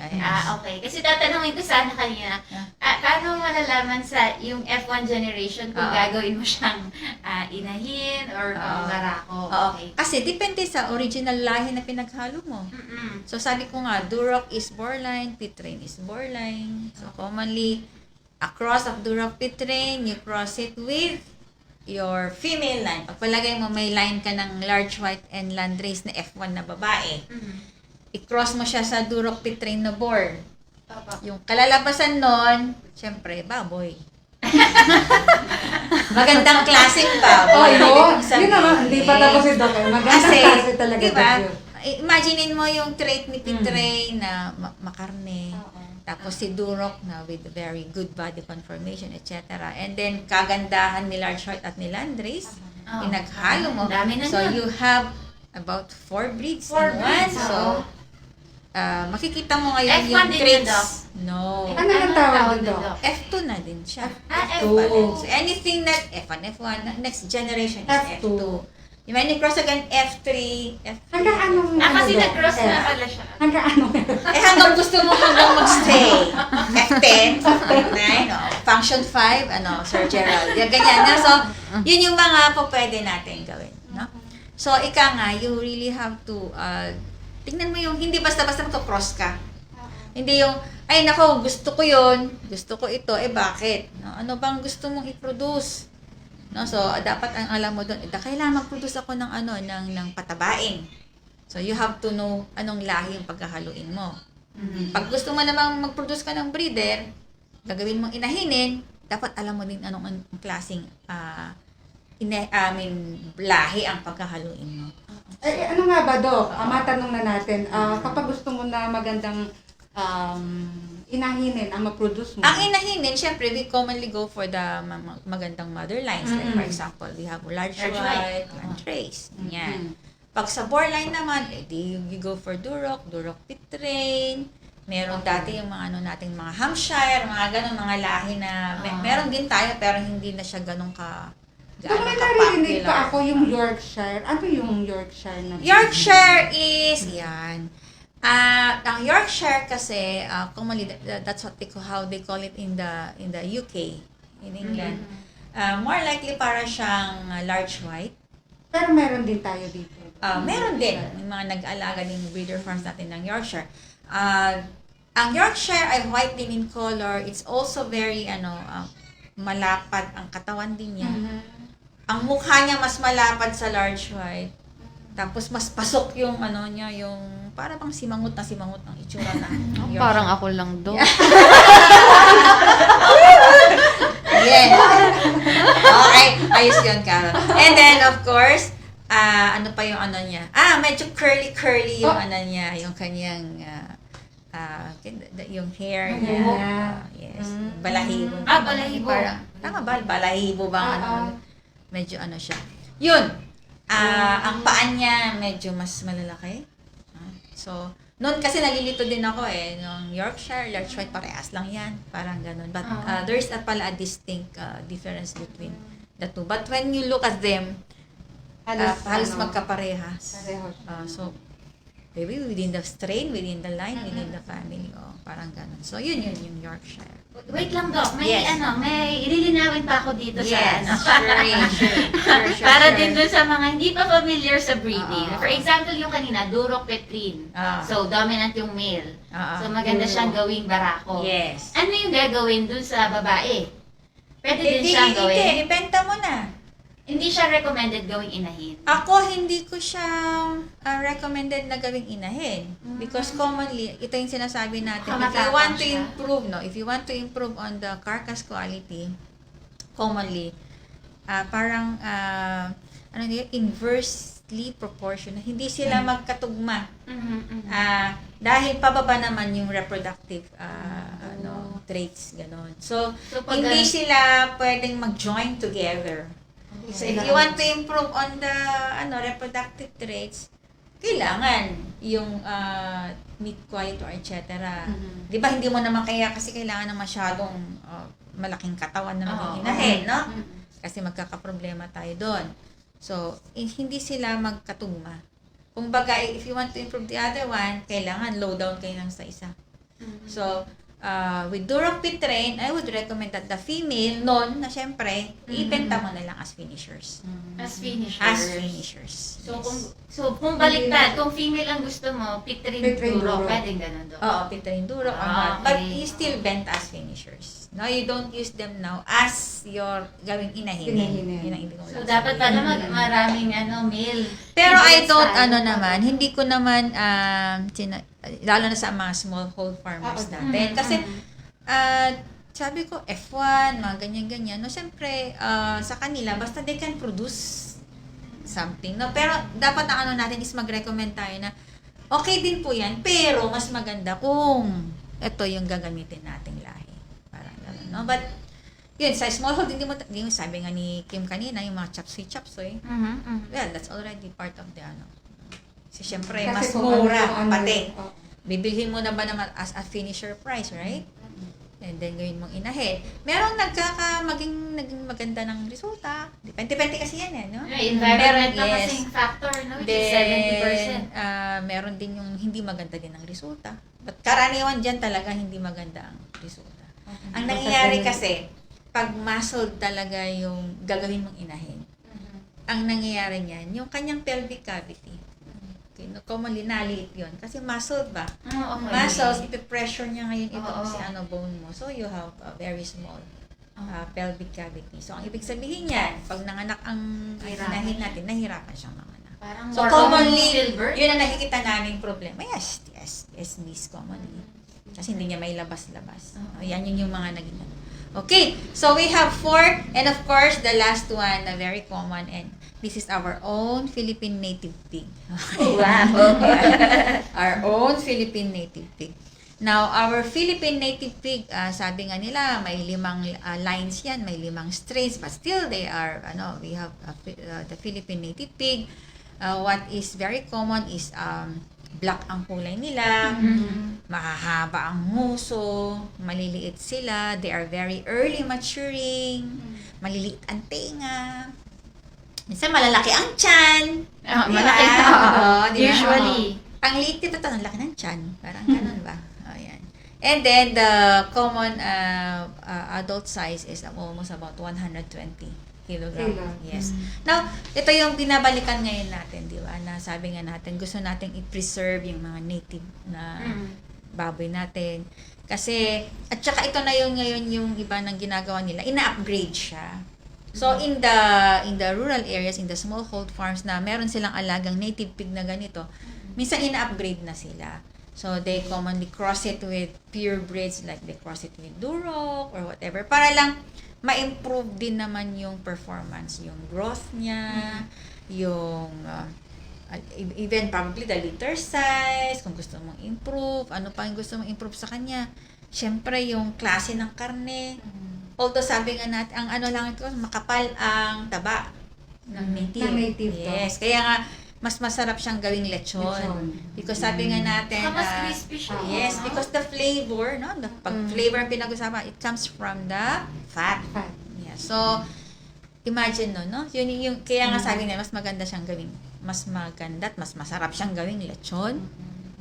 Okay. Kasi tatanungin ko sana kanina, paano malalaman sa yung F1 generation kung gagawin mo siyang inahin or pang barako? Okay. Kasi depende sa original lahi na pinaghalo mo. So, sabi ko nga, Duroc is borderline, pit train is borderline. So, commonly, across of duropitrain, you cross it with your female line. Pagpalagay mo, may line ka ng large white and landrace na F1 na babae. I-cross mo siya sa duropitrain na board. Yung kalalabasan nun, syempre, baboy. Magandang klaseng baboy. Yun naman, hindi pa tapos ito. Magandang klase talaga. Diba, yun. imaginein mo yung trait ni Pitrain na makarne. Tapos si Duroc na with very good body conformation, etc. And then, kagandahan ni Large White at ni Landrace, pinaghalo mo. Dami na So, na. you have about 4 breeds in one. So, makikita mo ngayon F1 yung din yun, traits. Doc? No. Ano yung tawag dito? F2 na din siya. F2. So, anything that F1, F1, next generation is F2. F2. You might cross again F3, F3. Hanggang anong... Kasi ano, nag-cross F? na pala siya. Hanggang anong... Hanggang gusto mo hanggang magstay. F10, F9, function 5, Sir Gerald. Yan, ganyan na. So, yun yung mga po pwede natin gawin. No? So, ika nga, you really have to, tingnan mo yung, hindi basta-basta magka-cross ka. Hindi yung, ay nako, gusto ko yun, gusto ko ito, bakit? No? Ano bang gusto mong i-produce? No, so dapat ang alam mo doon, kailangan mag-produce ako ng ng patabain. So you have to know anong lahi yung paghahaluin mo. Pag gusto mo namang mag-produce ka ng breeder, gagawin mong inahinin, dapat alam mo din anong klaseng lahi ang paghahaluin mo. Ano nga ba, Doc? Matanong na natin, kapag gusto mo na magandang inahinin ang ma-produce mo. Ang inahinin, syempre, we commonly go for the magandang mother lines. Like, for example, we have large white, landrace. Yan. Pag sa bore line naman, you go for Duroc, Duroc Pitrain. Meron dati yung mga nating mga Hampshire, mga ganun, mga lahi na, meron din tayo, pero hindi na siya ganun Doc, may naririnig pa ako yung Yorkshire. Ano yung Yorkshire na? Yorkshire is, yan. Ang Yorkshire kasi, commonly, that's what how they call it in the UK, in England. More likely para siyang large white. Pero meron din tayo dito. Meron din. May mga nag-aalaga din breeder farms natin ng Yorkshire. Ang Yorkshire ay white din in color. It's also very, malapad ang katawan din niya. Ang mukha niya mas malapad sa large white. Tapos mas pasok yung niya, yung para bang simangot ang itsura na. Parang ako lang do. Yes. Okay, ayos yun, Carol. And then, of course, ano pa yung niya? Medyo curly yung niya, yung kanyang, yung hair niya. Yes. Balahibo. Balahibo. Parang, tama ba? Balahibo ba? Medyo siya. Yun. Ang paan niya medyo mas malalaki. So, noon kasi nalilito din ako nung Yorkshire, large white, parehas lang yan. Parang ganun. But there's pala a distinct difference between the two. But when you look at them, halos magkaparehas. So, maybe within the strain, within the line, within the family. Parang ganun. So, yun yung Yorkshire. Wait lang, Doc. May Yes. may ililinawin pa ako dito Yes, sa sure. Para din dun sa mga hindi pa familiar sa breeding. For example, yung kanina, Duroc Petrine. So, dominant yung male. So, maganda siyang gawing barako. Yes. Ano yung gagawin dun sa babae? Pwede din Hindi, siyang gawin. hindi. Ibenta mo na. Hindi siya recommended gawing inahin. Ako, hindi ko siya recommended na gawing inahin. Because commonly, ito yung sinasabi natin, if you want to improve, if you want to improve on the carcass quality, commonly, parang, inversely proportional. Hindi sila magkatugma. Dahil pababa naman yung reproductive traits, ganon. So pag hindi sila pwedeng mag-join together. So, if you want to improve on the reproductive traits, kailangan yung meat quality or etc. Di ba, hindi mo naman kasi kailangan ng masyadong malaking katawan na maging inahin, no? Kasi magkakaproblema tayo doon. So, hindi sila magkatugma. Kung baga, if you want to improve the other one, kailangan low down kayo lang sa isa. So, with Duroc Pit Train, I would recommend that the female, na syempre, ibenta mo na lang as finishers. As finishers. As finishers. So, Yes. kung baliktad, kung female ang gusto mo, Pitrin Pitrin Duro, Duro. pwedeng ganun doon. Oo, Pit Train Duroc. Ah, But okay. you still bent as finishers. No, you don't use them now as your gawing inahinin. Inahinin. Yun ang ibig kong So, sabihin. dapat pala maraming male. Pero I female don't, style. hindi ko naman, lalo na sa mga smallhold farmers natin. Kasi, sabi ko, F1, mga ganyan-ganyan. No, siyempre, sa kanila, basta they can produce something. No? Pero, dapat ang natin is mag-recommend tayo na, okay din po yan, pero mas maganda kung ito yung gagamitin nating lahi. Parang gano'n, no? But, yun, sa smallhold, hindi mo sabi nga ni Kim kanina, yung mga chapsoy, well, that's already part of the Kasi syempre, Kasi mas kung ano mura, yung ano pati. yun, oo. Bibilhin mo na ba naman as a finisher price, right? And then, gawin mong inahin. Merong naging maganda ng resulta. Depende kasi yan, no? Environment na Yes. kasing factor, no? Which is Then, 70%. meron din yung hindi maganda din ang resulta. But karaniwan dyan talaga hindi maganda ang resulta. Ang nangyayari kasi, pag muscled talaga yung gagawin mong inahin, ang nangyayari niyan, yung kanyang pelvic cavity, okay, no, commonly naliit yun. Kasi muscled ba? Okay. Muscles, ipipressure niya ngayon itong Oo. si bone mo. So, you have a very small pelvic cavity. So, ang ibig sabihin niyan, pag nanganak ang inahin natin, nahirapan siyang manganak. Parang So, more commonly, silver. yun ang nakikita namin problema. Yes, this commonly. Kasi hindi niya may labas-labas. Yan yung mga naging Okay, so we have 4, and of course, the last one, na very common, and this is our own Philippine native pig. Wow. Our own Philippine native pig. Now, our Philippine native pig, sabi nga nila, may 5 lines yan, may 5 strains, but still they are, we have the Philippine native pig. What is very common is black ang kulay nila, mahahaba ang nguso, maliliit sila, they are very early maturing, maliliit ang tenga, minsan malalaki ang tiyan. Malaki na. Oo, di ba? Usually. Ang liit ito, ang laki ng tiyan. Parang ganun ba? Oh, yan. And then, the common adult size is almost about 120 kilogram. Yes. Now, ito yung binabalikan ngayon natin, di ba? Na sabi nga natin, gusto nating i-preserve yung mga native na baboy natin. Kasi, at saka ito na yung ngayon yung iba ng ginagawa nila, ina-upgrade siya. So, in the rural areas, in the smallhold farms na meron silang alagang native pig na ganito, minsan ina-upgrade na sila. So, they commonly cross it with pure breeds, like they cross it with Duroc or whatever, para lang ma-improve din naman yung performance, yung growth niya, yung even probably the litter size, kung gusto mong improve, ano pa yung gusto mong improve sa kanya. Siyempre, yung klase ng karne. Although sabi nga natin, ang lang ito, makapal ang taba ng native. Ng native to. Yes, kaya nga, mas masarap siyang gawing lechon. Because sabi nga natin, Mas crispy siya. yes, no? because the flavor, pag flavor ang pinag-usapan, it comes from the fat. Fat. Yeah. So, imagine no? Yun yung, kaya nga sabi nila, mas maganda siyang gawing, mas maganda at mas masarap siyang gawing lechon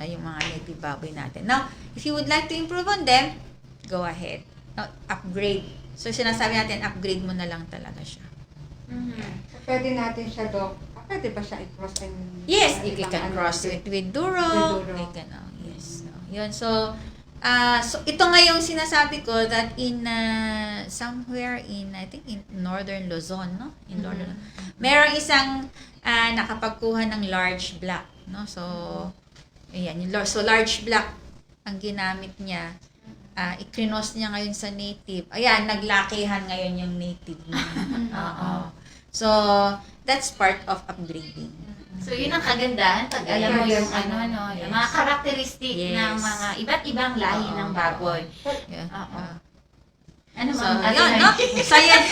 na yung mga native baboy natin. Now, if you would like to improve on them, go ahead. Now, upgrade. So, sinasabi natin, upgrade mo na lang talaga siya. Pwede natin siya, Doc. Pwede ba siya i-cross and... Yes, you ibang can ano, cross it with Duroc. With Duroc. You can, yes. So, yun. So, ito nga yung sinasabi ko that in somewhere in, I think in northern Luzon, no? In northern merong isang nakapagkuha ng large black, no? So, ayan. So, large black ang ginamit niya. Ikrinos niya ngayon sa native. Ayan, naglakihan ngayon yung native niya. Oo. So, that's part of upgrading. So, yun ang kagandahan pag alam mo yung yung mga karakteristik Yes. ng mga iba't ibang lahi ng baboy. Yeah. Oo. Ano So, ba? yun, no? So, yan.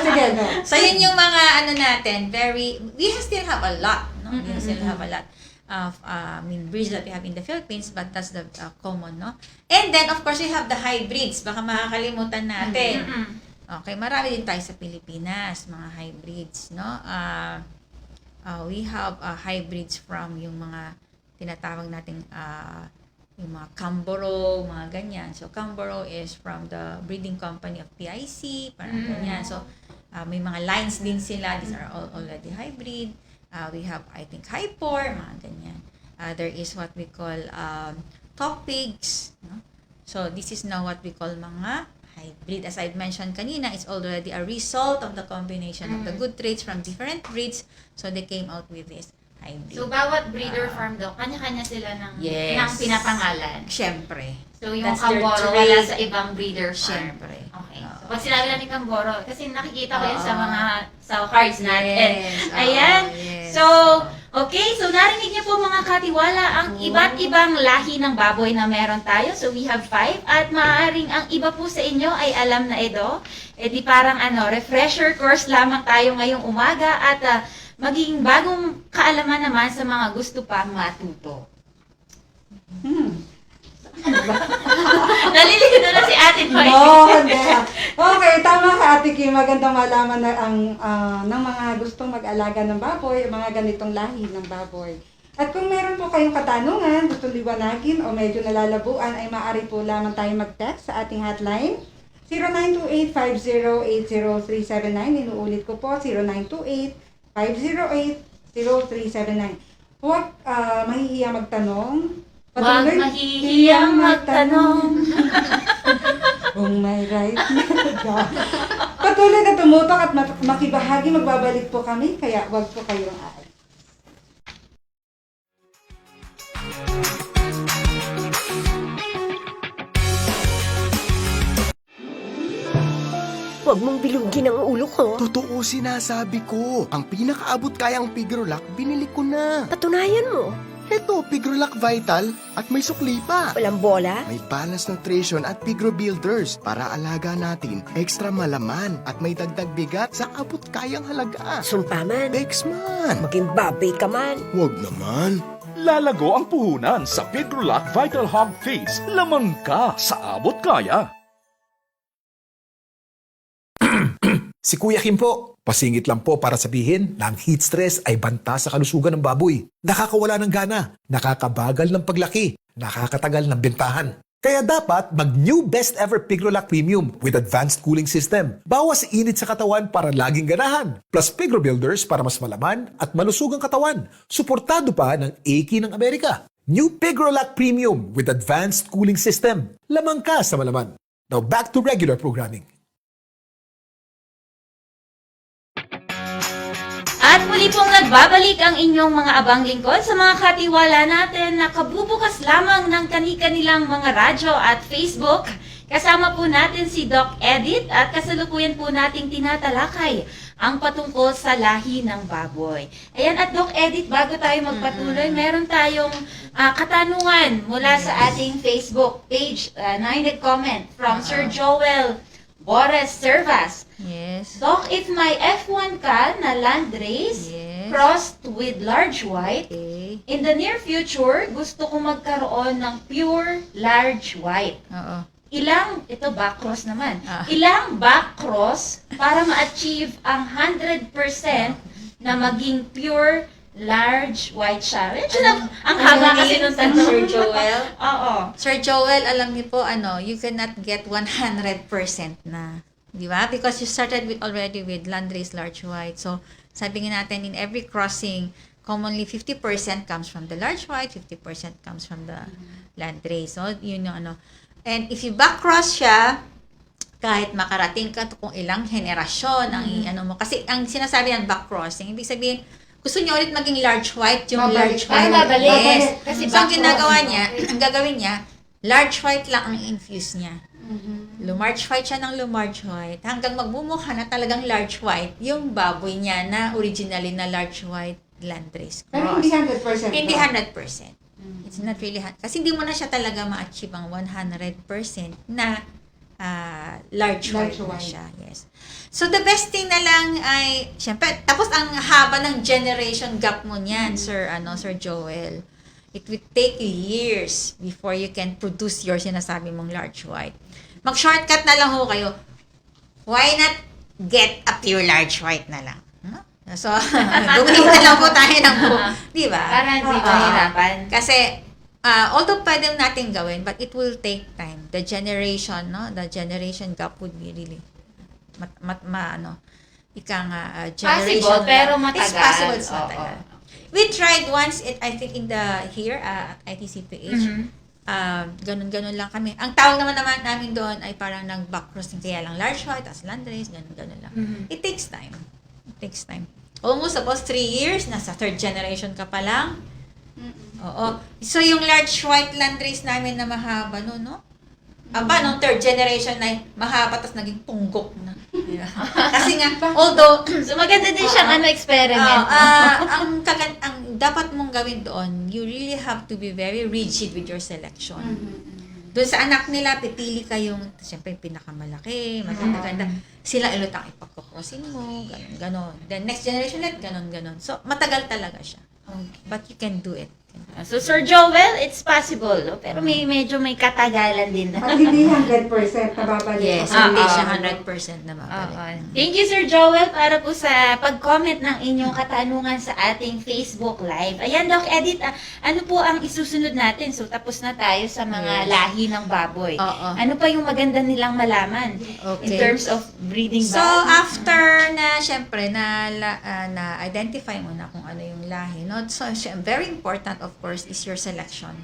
Sige, Doc. So, yun yung mga natin, we still have a lot, no? We still have a lot of, breeds that we have in the Philippines, but that's the common, no? And then, of course, we have the hybrids. Baka makakalimutan natin. Okay, marami din tayo sa Pilipinas, mga hybrids, no? We have hybrids from yung mga tinatawag nating yung mga Camboro, mga ganyan. So, Camboro is from the breeding company of PIC, parang ganyan. So, may mga lines din sila. These are all already hybrid. We have, I think, Hypor, mga ganyan. There is what we call top pigs. No? So, this is now what we call mga hybrid. As I've mentioned kanina, it's already a result of the combination of the good traits from different breeds. So, they came out with this hybrid. So, bawat breeder farm daw, kanya-kanya sila ng pinapangalan. Siyempre. So, yung That's their Camboro, trait. wala sa ibang breeder farm. Siyempre. Okay. So, pag sinabi namin Camboro, kasi nakikita ko yan sa cards natin. Ayan. Yes. So, okay. So, narinig niyo po mga katiwala ang iba't ibang lahi ng baboy na meron tayo. So, we have 5. At maaaring ang iba po sa inyo ay alam na ito. E di parang refresher course lamang tayo ngayong umaga at maging bagong kaalaman naman sa mga gusto pa matuto. Nalilito na si Ate Noy. Hindi. Okay, tama ka, Ate Kim. Magandang malaman na ng mga gustong mag-alaga ng baboy, mga ganitong lahi ng baboy. At kung meron po kayong katanungan, gustong liwanagin o medyo nalalabuan, ay maaari po lamang tayo mag-text sa ating hotline. 0928-508-0379. Inuulit ko po, 0928-508-0379. Huwag mahihiyang magtanong. Huwag mahihiyang magtanong. Kung may right na ka. Patuloy na tumutok at makibahagi, magbabalik po kami, kaya huwag po kayong aalis. Huwag mong bilugin ang ulo ko. Totoo sinasabi ko. Ang pinakaabot kayang Pigrolac, binili ko na. Patunayan mo. Ito, Pigrolac Vital at may sukli pa. Walang bola. May balance nutrition at Pigro Builders para alaga natin extra malaman at may dagdag bigat sa abot kayang halaga. Sumpa man. Bex man. Maging baboy ka man. Huwag naman. Lalago ang puhunan sa Pigrolac Vital Hog Feeds. Lamang ka sa abot kaya. Si Kuya Kim po. Pasingit lang po para sabihin na ang heat stress ay banta sa kalusugan ng baboy. Nakakawala ng gana, nakakabagal ng paglaki, nakakatagal ng bentahan. Kaya dapat mag-new best ever Pigrolac Premium with advanced cooling system. Bawas init sa katawan para laging ganahan. Plus Pigro Builders para mas malaman at malusog ang katawan. Suportado pa ng AK ng Amerika. New Pigrolac Premium with advanced cooling system. Lamang ka sa malaman. Now back to regular programming. At muli pong nagbabalik ang inyong mga abang lingkod sa mga katiwala natin na kabubukas lamang ng kani-kanilang mga radyo at Facebook. Kasama po natin si Doc Edith at kasalukuyan po nating tinatalakay ang patungkol sa lahi ng baboy. Ayan, at Doc Edith, bago tayo magpatuloy, meron tayong katanungan mula sa ating Facebook page na nag-comment from Sir Joel Boris Servas. Yes. Doc, if my F1 ka na landrace Yes. crossed with large white, Okay. in the near future, gusto ko magkaroon ng pure large white. Oo. Ito backcross naman. Ah. Ilang backcross para ma-achieve ang 100% na maging pure large white siya. Medyo ang haba kasi nung tanong. Sir Joel? Oo. Sir Joel, alam niyo po, you cannot get 100% na. Di ba? Because you started already with landrace large white. So, sabi nga natin, in every crossing, commonly 50% comes from the large white, 50% comes from the landrace. So, yun yung And if you backcross siya, kahit makarating ka kung ilang henerasyon ang mo. Kasi ang sinasabi ng backcrossing, ibig sabihin, gusto niya ulit maging large white, yung large white. babalik. Yes. Kasi So, ang backcross. ginagawa niya, ang gagawin niya, large white lang ang infuse niya. Lumarge white siya ng lumarge white hanggang magmumukha na talagang large white yung baboy niya na originally na large white landrace cross. Pero hindi 100%. Hindi ba? 100%. It's not really kasi hindi mo na siya talaga ma-achieve ang 100% na large white na siya. Yes. So, the best thing na lang ay, syempre, tapos ang haba ng generation gap mo niyan, Sir Joel. It will take years before you can produce your sinasabi mong large white. Mag-shortcut na lang ho kayo. Why not get a pure large white na lang? Huh? So, gawin na lang po tayo ng di ba? Para hindi mahirapan. Kasi, although pwede natin gawin, but it will take time. The generation gap would be really generation Possible, pero gap. matagal. It's possible, it's Oo. matagal. We tried once, I think here at ITCPH, ganun-ganun lang kami. Ang tawag naman namin doon ay parang nag-back crossing, kaya lang large white, tas landrace, ganun-ganun lang. It takes time. Almost about 3 years, nasa 3rd generation ka pa lang. Oo. So, yung large white landrace namin na mahaba no? Nung 3rd generation na mahaba, tas naging punggok na. Kasi nga, although, So, maganda din siyang experiment. ang dapat mong gawin doon, you really have to be very rigid with your selection. Doon sa anak nila, pipili ka yung, siyempre, pinakamalaki, maganda-ganda. Sila ilot ang ipagkukrosin mo, ganon. Then, next generation ulit, ganon. So, matagal talaga siya. But you can do it. So, Sir Joel, it's possible, no? Pero medyo may katagalan din. At hindi 100% nababalik. Yes, hindi siya 100% na mabalik. Thank you, Sir Joel, para po sa pag-comment ng inyong katanungan sa ating Facebook Live. Ayan, Doc Edith, ano po ang isusunod natin? So, tapos na tayo sa mga lahi ng baboy. Ano pa yung maganda nilang malaman in terms of breeding So, after na, syempre, na-identify mo na kung ano yung lahi, no? So, very important, of course, is your selection.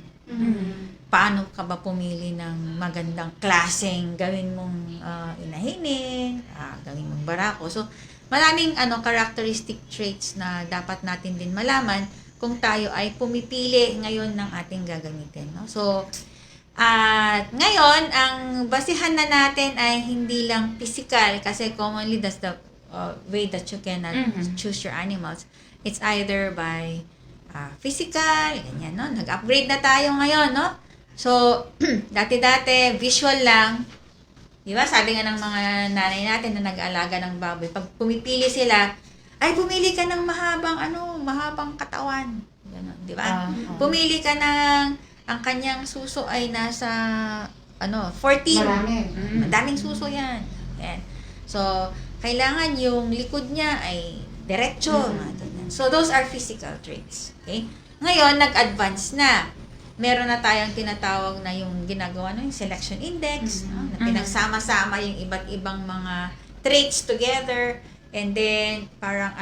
Paano ka ba pumili ng magandang klaseng gawin mong inahinin, gawin mong barako. So, maraming characteristic traits na dapat natin din malaman kung tayo ay pumipili ngayon ng ating gagamitin. No? So, at ngayon, ang basihan na natin ay hindi lang physical kasi commonly that's the way that you can choose your animals. It's either by physical, ganyan, no? Nag-upgrade na tayo ngayon, no? So, dati-dati, visual lang. Di ba? Sabi nga ng mga nanay natin na nag-aalaga ng baboy, pag pumipili sila, ay, pumili ka ng mahabang katawan. Ganun, di ba? Pumili ka ng, ang kanyang suso ay nasa, 14. Madaming suso yan. Yan. So, kailangan yung likod niya ay diretso. So, those are physical traits. Okay? Ngayon, nag-advance na. Meron na tayong tinatawag na yung ginagawa yung selection index, no? Na pinagsama-sama yung iba't ibang mga traits together. And then, parang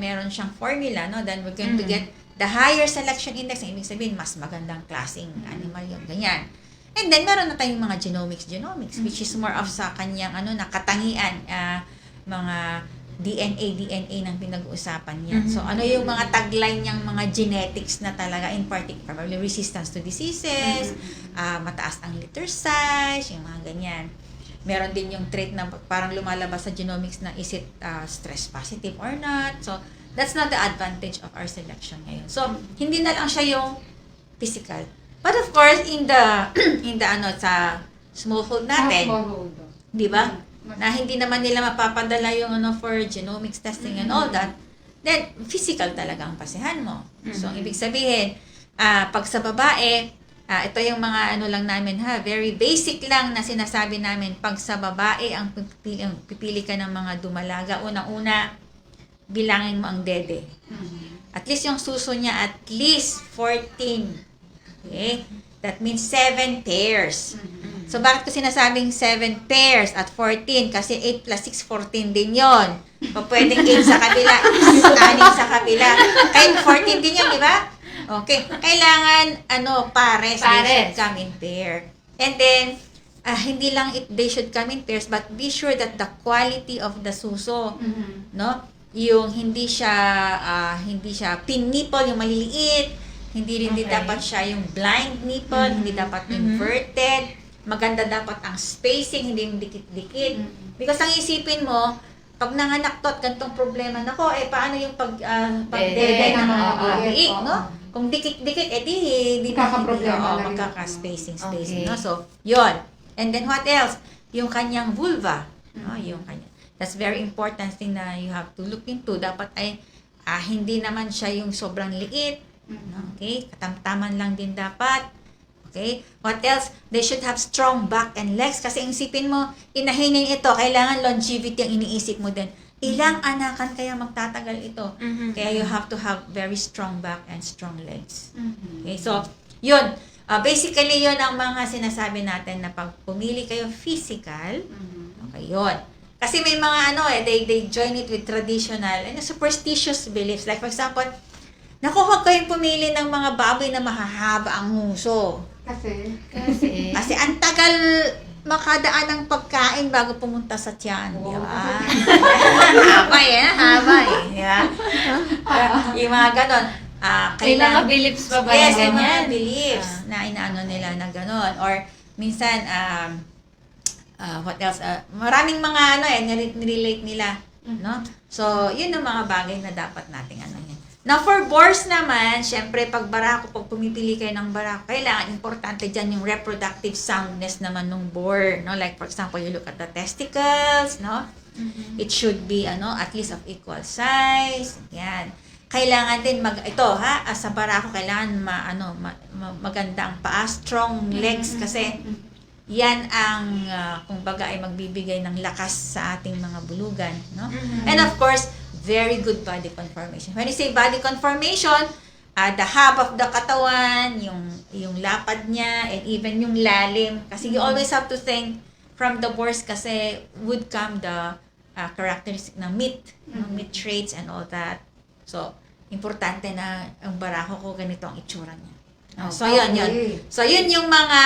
meron siyang formula, no? Then, we're going to get the higher selection index. Ang ibig sabihin, mas magandang klaseng animal yung ganyan. And then, meron na tayong mga genomics, which is more of sa kanyang, katangian, mga DNA ng pinag-uusapan niya. So, ano yung mga tagline niyang mga genetics na talaga, in particular, probably resistance to diseases, mataas ang litter size, yung mga ganyan. Meron din yung trait na parang lumalabas sa genomics na is it stress positive or not. So, that's not the advantage of our selection ngayon. So, hindi na lang siya yung physical. But of course, in the sa smallhold natin, di ba? Na hindi naman nila mapapadala yung for genomics testing and all that, then physical talaga ang pasihan mo. So, ibig sabihin, pag sa babae, ito yung mga lang namin very basic lang na sinasabi namin, pag sa babae, ang pipili ka ng mga dumalaga, unang-una, bilangin mo ang dede. At least yung suso niya, at least 14. Okay? That means 7 pairs. So, bakit ko sinasabing 7 pairs at 14? Kasi 8 plus 6, 14 din yon. Pwedeng 8 sa kabila, 6 sa kabila. Kahit 14 din yun, di ba? Okay. Kailangan, pares. They should come in pair. And then, hindi lang they should come in pairs, but be sure that the quality of the suso, no? Yung hindi siya pin nipple, yung maliliit, hindi rin dapat siya yung blind nipple, hindi dapat inverted. Maganda dapat ang spacing, hindi yung dikit-dikit. Because ang isipin mo, pag nanganak to at gantong problema, paano yung pagdede ng mga biik, no? Kung dikit-dikit, di Magkakaproblema magkaka-spacing, no? So, yon. And then what else? Yung kanyang vulva, no? Yung kanya. That's very important thing na you have to look into. Dapat ay hindi naman siya yung sobrang liit, okay? Katamtaman lang din dapat. Okay? What else? They should have strong back and legs. Kasi ang isipin mo, inahinin ito, kailangan longevity ang iniisip mo din. Ilang anakan kaya magtatagal ito? Kaya you have to have very strong back and strong legs. Okay? So, yun. Basically, yon ang mga sinasabi natin na pag pumili kayo physical, okay, yun. Kasi may mga they join it with traditional and superstitious beliefs. Like for example, naku, huwag kayong pumili ng mga baboy na mahahaba ang nguso. Kasi ang tagal makadaan ng pagkain bago pumunta sa tiyan. Di ba? Haba eh. Yeah. Yung mga ganon. May mga beliefs pa ba Yes, na may mga ganyan? beliefs na inaano nila na ganon. Or minsan, what else? Maraming mga nirelate nila. No? So, yun ang mga bagay na dapat nating yan. Now, for boars naman, syempre, pag pumipili kayo ng barako, kailangan importante dyan yung reproductive soundness naman ng boar. No? Like, for example, you look at the testicles, no? It should be, at least of equal size. Yan. Kailangan din sa barako, kailangan maganda ang paa, strong legs, kasi yan ang, kumbaga, ay magbibigay ng lakas sa ating mga bulugan, no? And of course, very good body conformation. When you say body conformation, the hub of the katawan, yung lapad niya, and even yung lalim. Kasi you always have to think from the boars kasi would come the characteristic ng meat, meat traits and all that. So, importante na ang barako ko ganito ang itsura niya. So, yun. So, yun yung mga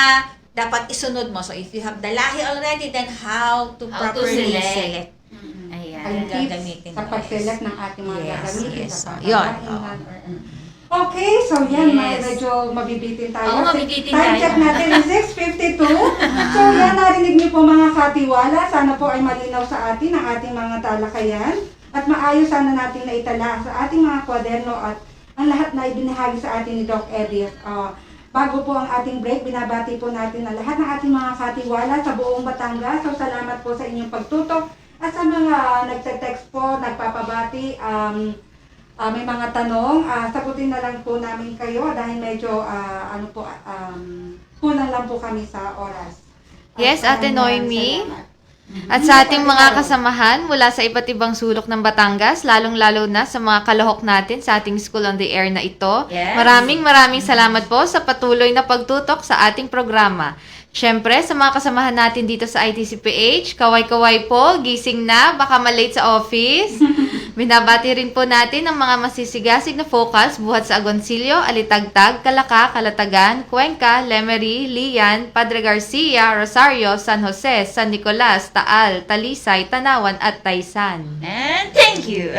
dapat isunod mo. So, if you have the lahi already, then how to properly select. Ay, tips sa pag-select ng ating mga gagamitin. So, yun. Okay, so yan, medyo mabibitin tayo. Oo, mabibitin Time tayo. check natin is 6:52. So yan, narinig niyo po mga katiwala. Sana po ay malinaw sa atin ang ating mga talakayan. At maayos sana natin na itala sa ating mga kwaderno at ang lahat na ibinahagi sa atin ni Doc Edith. Bago po ang ating break, binabati po natin ang lahat ng ating mga katiwala sa buong Batangas. So salamat po sa inyong pagtutok. At sa mga nagte-text po, nagpapabati, may mga tanong, sagutin na lang po namin kayo dahil medyo kulang lang po kami sa oras. Yes, Ate Noemi. At sa ating mga kasamahan mula sa iba't ibang sulok ng Batangas, lalong-lalo na sa mga kalahok natin sa ating School on the Air na ito. Yes. Maraming salamat po sa patuloy na pagtutok sa ating programa. Siyempre, sa mga kasamahan natin dito sa ITCPH, kaway-kaway po, gising na, baka malate sa office. Binabati rin po natin ang mga masisigasig na focals buhat sa Agoncillo, Alitagtag, Calaca, Calatagan, Cuenca, Lemery, Lian, Padre Garcia, Rosario, San Jose, San Nicolas, Taal, Talisay, Tanawan at Taysan. And thank you!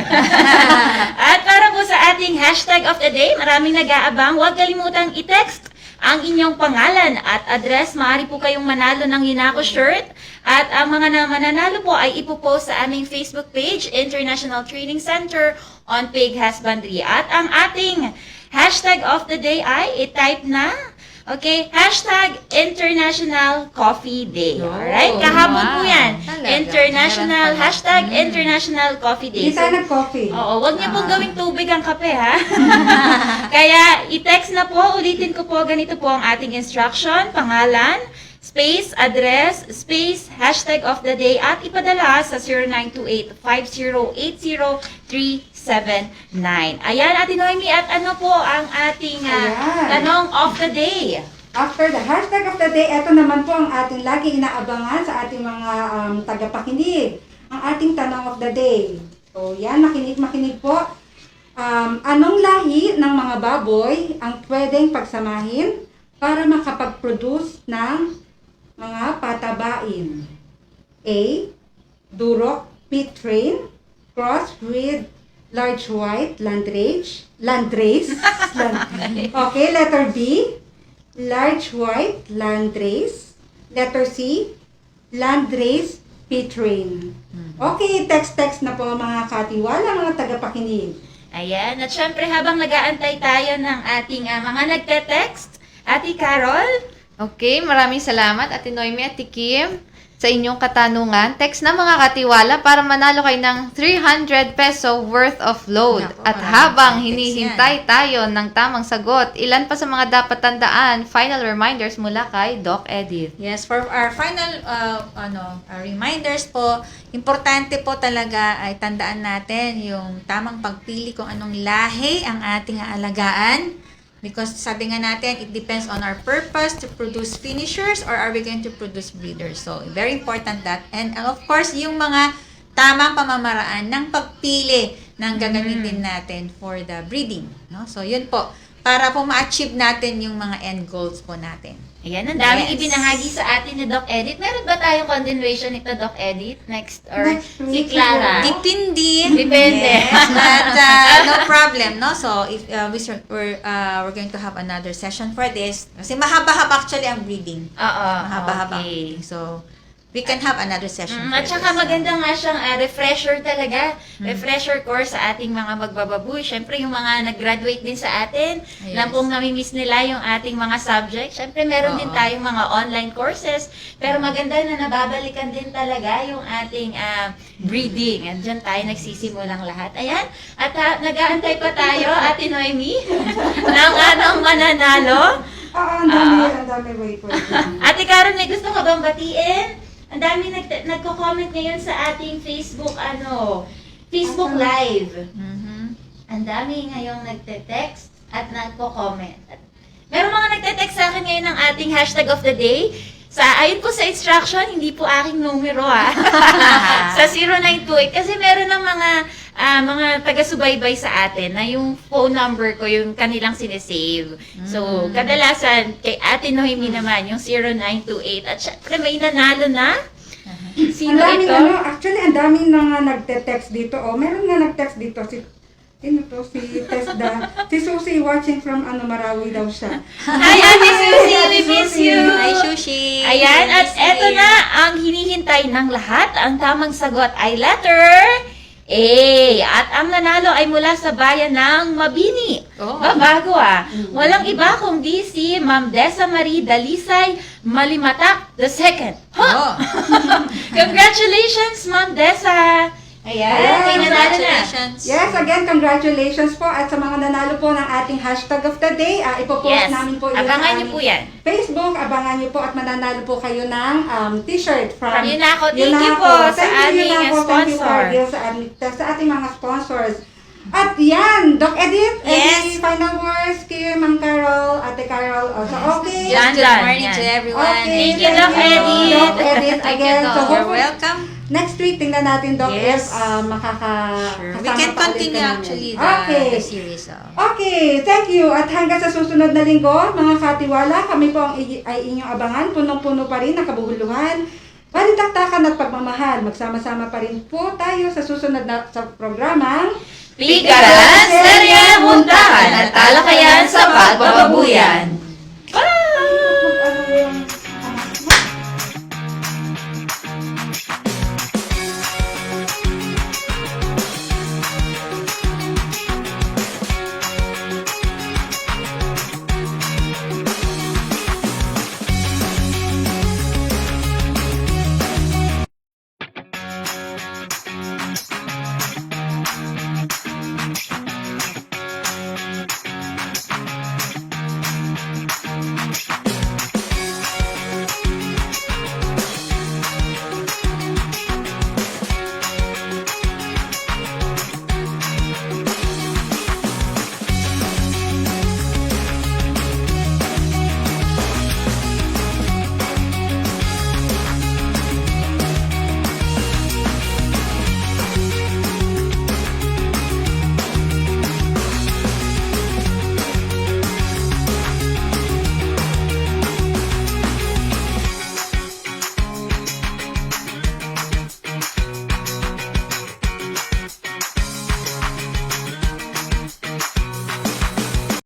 At para po sa ating hashtag of the day, maraming nag-aabang, huwag kalimutang i-text ang inyong pangalan at address. Maaari po kayong manalo ng Hinako shirt. At ang mga mananalo po ay ipopost sa aming Facebook page, International Training Center on Pig Husbandry. At ang ating hashtag of the day ay i-type na, okay, hashtag International Coffee Day. Alright? Kahapon po yan. International, hashtag International Coffee Day. Hindi tayo nag-coffee. Oo, wag niyo pong gawing tubig ang kape, ha? Kaya, i-text na po, ulitin ko po, ganito po ang ating instruction, pangalan, space, address, space, hashtag of the day, at ipadala sa 0928-5080-379. Ayan, Ate Noemi, at ano po ang ating tanong of the day? After the hashtag of the day, ito naman po ang ating lagi inaabangan sa ating mga tagapakinig. Ang ating tanong of the day. So yan, makinig po. Anong lahi ng mga baboy ang pwedeng pagsamahin para makapag-produce ng mga patabain? A. Duroc Pit Train cross with large white landrace. Okay, letter B. Large white landrace. Letter C. Landrace Pit Train. Okay, text na po mga katiwala, mga tagapakinig. Ayan, at syempre habang nag-aantay tayo ng ating mga nagte-text, Ate Carol? Okay, maraming salamat Ate Noemi at Kim sa inyong katanungan. Text na mga katiwala para manalo kayo ng 300 peso worth of load. Naku, At maraming habang text hinihintay tayo ng tamang sagot, ilan pa sa mga dapat tandaan? Final reminders mula kay Doc Edith. Yes, for our final reminders po, importante po talaga ay tandaan natin yung tamang pagpili kung anong lahi ang ating aalagaan. Because sabi nga natin, it depends on our purpose to produce finishers or are we going to produce breeders. So, very important that. And of course, yung mga tamang pamamaraan ng pagpili ng gagamitin natin for the breeding. No? So, yun po. Para po ma-achieve natin yung mga end goals po natin. Ayan, ang daming Yes. ibinahagi sa atin ni Doc Edith. Meron ba tayong continuation nito, Doc Edith? Next? Or Next si week, Clara? Depende. Depende. Yes, but no problem, no? So, if we're going to have another session for this, kasi mahaba-haba actually ang breeding. Oo, Mahaba-haba. okay. So, we can have another session for At saka this. maganda nga siyang refresher talaga. Refresher course sa ating mga magbababoy. Siyempre, yung mga nag-graduate din sa atin, Yes. na kung namimiss nila yung ating mga subject. Siyempre, meron din tayong mga online courses. Pero maganda na nababalikan din talaga yung ating breeding. And dyan tayo nagsisimulang lahat. Ayan. At nag-aantay pa tayo, Ate Noemi, ng anong mananalo. ang dami, wait. Ate Karen, may gusto ka bang batiin? Ang dami nagko-comment ngayon sa ating Facebook, Facebook Live. Ang dami ngayong nagte-text at nagko-comment. Meron mga nagte-text sa akin ngayon ng ating hashtag of the day. Ayon po sa instruction, hindi po aking numero sa 0928. Kasi meron ng mga taga-subaybay sa atin na yung phone number ko, yung kanilang sinesave. So, kadalasan, kay Ate Noemi naman, yung 0928. At syempre, may nanalo na. Sino Ang daming ito? actually, ang daming nga nagte-text dito. Meron nga nag-text dito si Tesda. Si Susie watching from Marawi daw siya. Hi, Ate Susie! We miss you! Hi, Shushi! Ayan, at eto na ang hinihintay ng lahat. Ang tamang sagot ay letter A. At ang nanalo ay mula sa bayan ng Mabini. Babago Walang iba kundi si Ma'am Desa Marie Dalisay Malimatak II. Congratulations, Ma'am Desa! Ayan, may nanalo na. Congratulations! Yes, again, congratulations po. At sa mga nanalo po ng ating hashtag of the day, ipopost Yes, namin po yun abangan sa niyo aming po yan. Facebook. Abangan niyo po at mananalo po kayo ng t-shirt From Yunako. Thank you po sa aming sponsor. Sa ating mga sponsors. At yan, Doc Edith, Yes. any final words kay Ma'am Carol, Ate Carol. So, okay. Just good Yan, morning yan. to everyone. Okay, Thank you, Doc Edith. Doc Edith, Thank you, again. Doc. So, You're hopefully, welcome. next week, tingnan natin, Doc, Yes. if makakasama We can pa ulit continue namin. actually Okay. the series. Okay, thank you. At hanggang sa susunod na linggo, mga katiwala, kami po ay inyong abangan. Punong-puno pa rin ang kabubuluhan, balitaktakan at pagmamahal. Magsama-sama pa rin po tayo sa susunod na sa programang Pig-aralan, serye, muntahan at talakayan sa pagbababuyan.